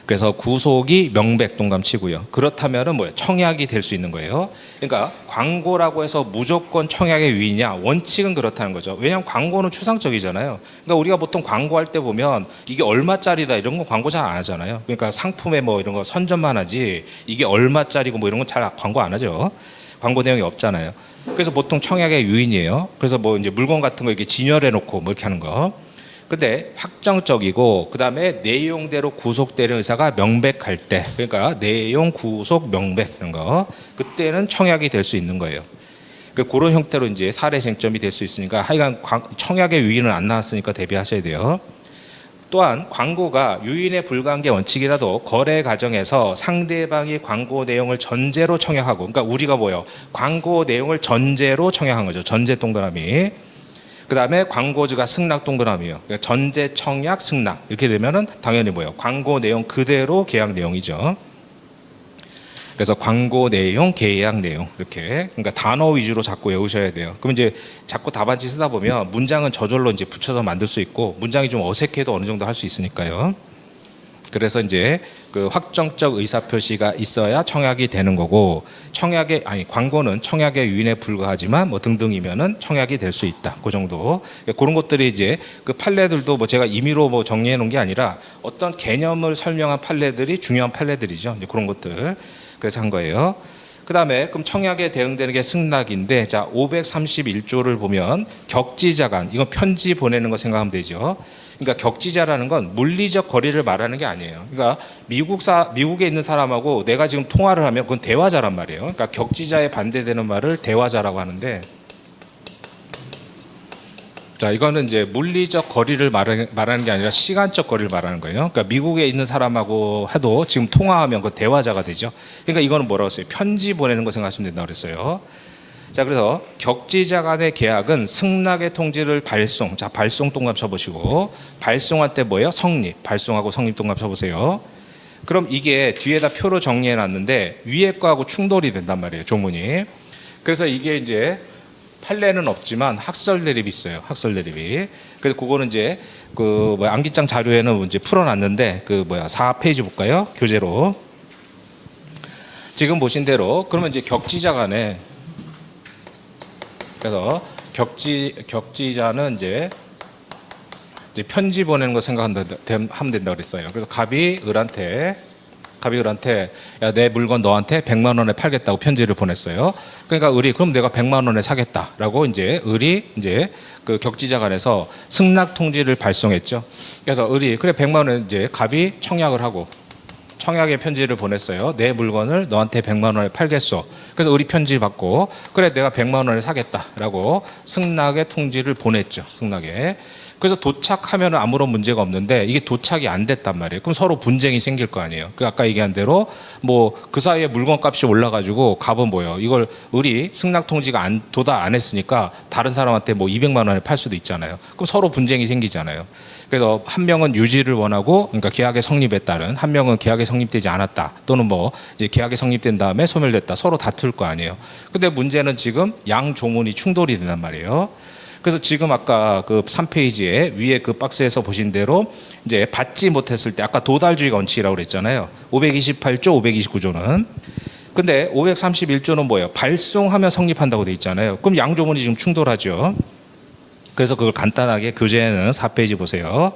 그래서 구속이 명백 동감 치고요. 그렇다면은 뭐예요? 청약이 될 수 있는 거예요. 그러니까 광고라고 해서 무조건 청약의 유인이냐? 원칙은 그렇다는 거죠. 왜냐하면 광고는 추상적이잖아요. 그러니까 우리가 보통 광고할 때 보면 이게 얼마짜리다 이런 거 광고 잘 안 하잖아요. 그러니까 상품에 뭐 이런 거 선전만 하지 이게 얼마짜리고 뭐 이런 건 잘 광고 안 하죠. 광고 내용이 없잖아요. 그래서 보통 청약의 유인이에요. 그래서 뭐 이제 물건 같은 거 이렇게 진열해 놓고 뭐 이렇게 하는 거. 근데 확정적이고 그다음에 내용대로 구속되는 의사가 명백할 때 그러니까 내용 구속 명백 이런 거 그때는 청약이 될 수 있는 거예요. 그런 형태로 이제 사례 쟁점이 될 수 있으니까 하여간 청약의 유인은 안 나왔으니까 대비하셔야 돼요. 또한 광고가 유인에 불과한 게 원칙이라도 거래 과정에서 상대방이 광고 내용을 전제로 청약하고 그러니까 우리가 뭐요? 광고 내용을 전제로 청약한 거죠. 전제 동그라미. 그 다음에 광고주가 승낙 동그라미요. 그러니까 전제 청약 승낙 이렇게 되면은 당연히 뭐예요? 광고 내용 그대로 계약 내용이죠. 그래서 광고 내용, 계약 내용 이렇게 그러니까 단어 위주로 자꾸 외우셔야 돼요. 그럼 이제 자꾸 답안지 쓰다 보면 문장은 저절로 이제 붙여서 만들 수 있고 문장이 좀 어색해도 어느 정도 할 수 있으니까요. 그래서 이제 그 확정적 의사표시가 있어야 청약이 되는 거고 광고는 청약의 유인에 불과하지만 뭐 등등이면은 청약이 될 수 있다. 그 정도. 그런 것들이 이제 그 판례들도 뭐 제가 임의로 뭐 정리해 놓은 게 아니라 어떤 개념을 설명한 판례들이 중요한 판례들이죠. 이제 그런 것들. 그래서 한 거예요. 그다음에 그럼 청약에 대응되는 게 승낙인데 자 531조를 보면 격지자간 이건 편지 보내는 거 생각하면 되죠. 그러니까 격지자라는 건 물리적 거리를 말하는 게 아니에요. 그러니까 미국에 있는 사람하고 내가 지금 통화를 하면 그건 대화자란 말이에요. 그러니까 격지자에 반대되는 말을 대화자라고 하는데, 자, 이거는 이제 물리적 거리를 말하는 게 아니라 시간적 거리를 말하는 거예요. 그러니까 미국에 있는 사람하고 해도 지금 통화하면 그 대화자가 되죠. 그러니까 이거는 뭐라고 했어요? 편지 보내는 거 생각하시면 된다고 그랬어요. 자, 그래서 격지자 간의 계약은 승낙의 통지를 발송. 자, 발송 동그라미 쳐보시고, 발송할 때 뭐예요? 성립. 발송하고 성립 동그라미 쳐보세요. 그럼 이게 뒤에다 표로 정리해 놨는데 위에 거하고 충돌이 된단 말이에요, 조문이. 그래서 이게 이제 판례는 없지만 학설 대립이 있어요. 학설 대립이. 그래서 그거는 이제 암기장 자료에는 이제 풀어놨는데 4페이지 볼까요? 교재로. 지금 보신 대로 그러면 이제 격지자 간에, 그래서 격지자는 이제 편지 보내는 거 생각하면 된다 그랬어요. 그래서 갑이 을한테 야, 내 물건 너한테 100만 원에 팔겠다고 편지를 보냈어요. 그러니까 을이 그럼 내가 100만 원에 사겠다라고 이제 을이 이제 그 격지자 간에서 승낙 통지를 발송했죠. 그래서 을이 그래 100만 원에 이제 갑이 청약을 하고 청약의 편지를 보냈어요. 내 물건을 너한테 100만 원에 팔겠소. 그래서 을이 편지 받고 그래 내가 100만 원에 사겠다라고 승낙의 통지를 보냈죠. 승낙에. 그래서 도착하면 아무런 문제가 없는데 이게 도착이 안 됐단 말이에요. 그럼 서로 분쟁이 생길 거 아니에요. 그 아까 얘기한 대로 뭐 그 사이에 물건값이 올라가지고 갑은 뭐예요? 이걸 을이 승낙 통지가 도달 안 했으니까 다른 사람한테 뭐 200만 원에 팔 수도 있잖아요. 그럼 서로 분쟁이 생기잖아요. 그래서 한 명은 유지를 원하고, 그러니까 계약의 성립에 따른, 한 명은 계약이 성립되지 않았다 또는 뭐 이제 계약이 성립된 다음에 소멸됐다, 서로 다툴 거 아니에요. 근데 문제는 지금 양 조문이 충돌이 된단 말이에요. 그래서 지금 아까 그 3페이지에 위에 그 박스에서 보신 대로 이제 받지 못했을 때 아까 도달주의 원칙이라고 그랬잖아요. 528조, 529조는. 근데 531조는 뭐예요? 발송하면 성립한다고 돼 있잖아요. 그럼 양조문이 지금 충돌하죠. 그래서 그걸 간단하게 교재에는 4페이지 보세요.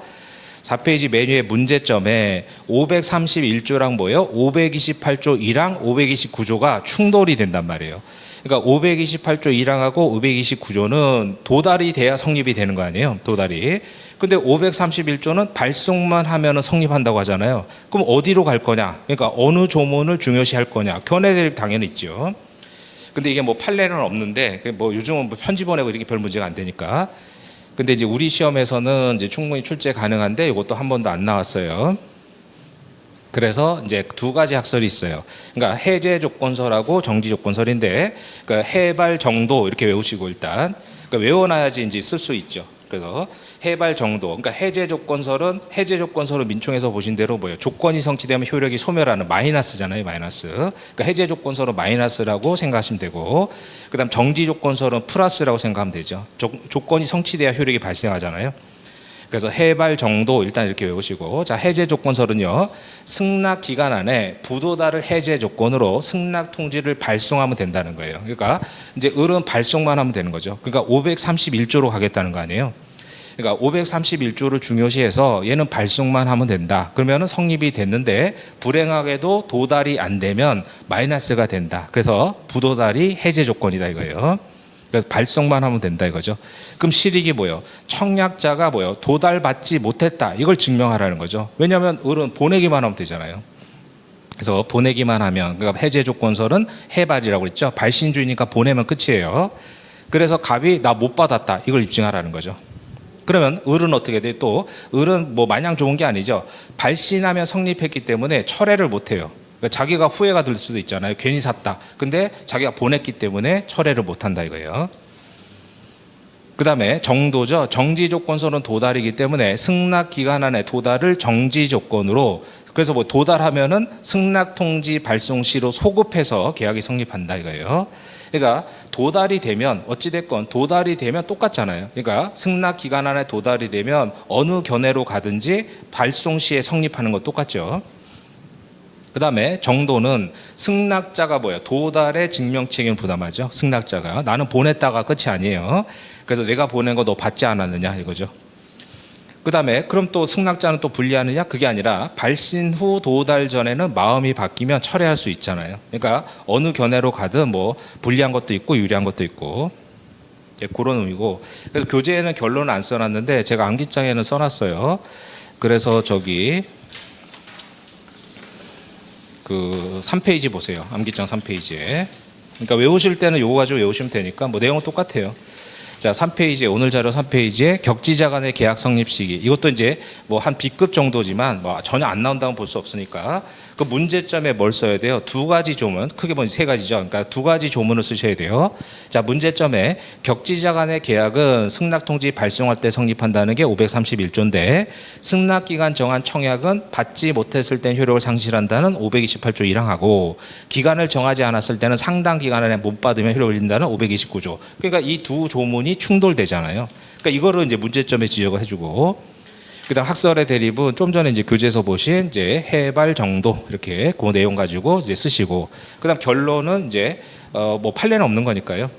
4페이지 메뉴의 문제점에 531조랑 뭐예요? 528조 1항, 529조가 충돌이 된단 말이에요. 그러니까 528조 1항하고 529조는 도달이 돼야 성립이 되는 거 아니에요? 도달이. 근데 531조는 발송만 하면 성립한다고 하잖아요. 그럼 어디로 갈 거냐? 그러니까 어느 조문을 중요시 할 거냐? 견해 대립 당연히 있죠. 근데 이게 뭐 판례는 없는데 뭐 요즘은 뭐 편지 보내고 이렇게 별 문제가 안 되니까. 근데 이제 우리 시험에서는 이제 충분히 출제 가능한데 이것도 한 번도 안 나왔어요. 그래서 이제 두 가지 학설이 있어요. 그러니까 해제 조건설하고 정지 조건설인데, 그러니까 해발 정도 이렇게 외우시고 일단 그러니까 외워놔야지 이제 쓸 수 있죠. 그래서 해발 정도, 그러니까 해제 조건설은 민총에서 보신 대로 뭐예요? 조건이 성취되면 효력이 소멸하는 마이너스잖아요, 마이너스. 그러니까 해제 조건설은 마이너스라고 생각하시면 되고, 그다음 정지 조건설은 플러스라고 생각하면 되죠. 조건이 성취돼야 효력이 발생하잖아요. 그래서 해발 정도 일단 이렇게 외우시고, 자, 해제 조건설은요, 승낙 기간 안에 부도달을 해제 조건으로 승낙 통지를 발송하면 된다는 거예요. 그러니까 이제 을은 발송만 하면 되는 거죠. 그러니까 531조로 가겠다는 거 아니에요. 그러니까 531조를 중요시해서 얘는 발송만 하면 된다. 그러면은 성립이 됐는데 불행하게도 도달이 안 되면 마이너스가 된다. 그래서 부도달이 해제 조건이다 이거예요. 그래서 발송만 하면 된다 이거죠. 그럼 실익이 뭐예요? 청약자가 뭐예요? 도달받지 못했다. 이걸 증명하라는 거죠. 왜냐하면 을은 보내기만 하면 되잖아요. 그래서 보내기만 하면, 그러니까 해제 조건설은 해발이라고 했죠. 발신주의니까 보내면 끝이에요. 그래서 갑이 나 못 받았다. 이걸 입증하라는 거죠. 그러면 을은 어떻게 돼? 또 을은 뭐 마냥 좋은 게 아니죠. 발신하면 성립했기 때문에 철회를 못 해요. 그러니까 자기가 후회가 들 수도 있잖아요. 괜히 샀다. 근데 자기가 보냈기 때문에 철회를 못 한다 이거예요. 그 다음에 정도죠. 정지 조건서는 도달이기 때문에 승낙 기간 안에 도달을 정지 조건으로, 그래서 뭐 도달하면은 승낙 통지 발송 시로 소급해서 계약이 성립한다 이거예요. 그러니까 도달이 되면 어찌됐건 도달이 되면 똑같잖아요. 그러니까 승낙 기간 안에 도달이 되면 어느 견해로 가든지 발송 시에 성립하는 거 똑같죠. 그 다음에 정도는 승낙자가 뭐예요? 도달의 증명 책임을 부담하죠. 승낙자가. 나는 보냈다가 끝이 아니에요. 그래서 내가 보낸 거 너 받지 않았느냐 이거죠. 그 다음에 그럼 또 승낙자는 또 불리하느냐? 그게 아니라 발신 후 도달 전에는 마음이 바뀌면 철회할 수 있잖아요. 그러니까 어느 견해로 가든 뭐 불리한 것도 있고 유리한 것도 있고. 예, 그런 의미고. 그래서 교재에는 결론은 안 써놨는데 제가 암기장에는 써놨어요. 그래서 저기 그 3페이지 보세요. 암기장 3페이지에. 그러니까 외우실 때는 요거 가지고 외우시면 되니까 뭐 내용은 똑같아요. 자, 3페이지에 오늘 자료 3페이지에 격지자 간의 계약 성립 시기. 이것도 이제 뭐 한 B급 정도지만 뭐 전혀 안 나온다고 볼 수 없으니까 그 문제점에 뭘 써야 돼요? 두 가지 조문, 크게 보면 세 가지죠. 그러니까 두 가지 조문을 쓰셔야 돼요. 자, 문제점에 격지자 간의 계약은 승낙통지 발송할 때 성립한다는 게 531조인데 승낙기간 정한 청약은 받지 못했을 땐 효력을 상실한다는 528조 1항하고 기간을 정하지 않았을 때는 상당 기간 안에 못 받으면 효력을 잃는다는 529조. 그러니까 이 두 조문이 충돌되잖아요. 그러니까 이거를 이제 문제점에 지적을 해주고 그다음 학설의 대립은 좀 전에 이제 교재에서 보신 이제 해발 정도 이렇게 그 내용 가지고 이제 쓰시고 그다음 결론은 이제 뭐 판례는 없는 거니까요.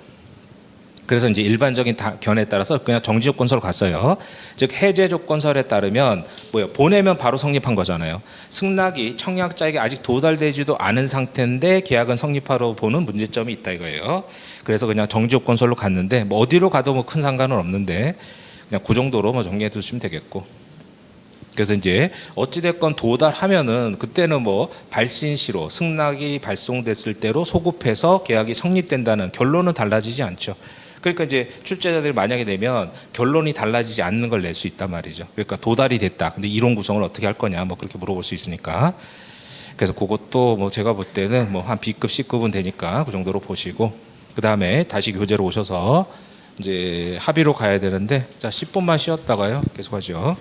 그래서 이제 일반적인 견해에 따라서 그냥 정지 조건서로 갔어요. 즉 해제 조건설에 따르면 뭐요? 보내면 바로 성립한 거잖아요. 승낙이 청약자에게 아직 도달되지도 않은 상태인데 계약은 성립하러 보는 문제점이 있다 이거예요. 그래서 그냥 정지 조건설로 갔는데 뭐 어디로 가도 뭐 큰 상관은 없는데 그냥 그 정도로 뭐 정리해 두시면 되겠고. 그래서 이제 어찌됐건 도달하면은 그때는 뭐 발신시로 승낙이 발송됐을 때로 소급해서 계약이 성립된다는 결론은 달라지지 않죠. 그러니까 이제 출제자들이 만약에 내면 결론이 달라지지 않는 걸 낼 수 있단 말이죠. 그러니까 도달이 됐다. 근데 이론 구성을 어떻게 할 거냐 뭐 그렇게 물어볼 수 있으니까. 그래서 그것도 뭐 제가 볼 때는 뭐 한 B급, C급은 되니까 그 정도로 보시고 그 다음에 다시 교재로 오셔서 이제 합의로 가야 되는데 자 10분만 쉬었다가요 계속하죠.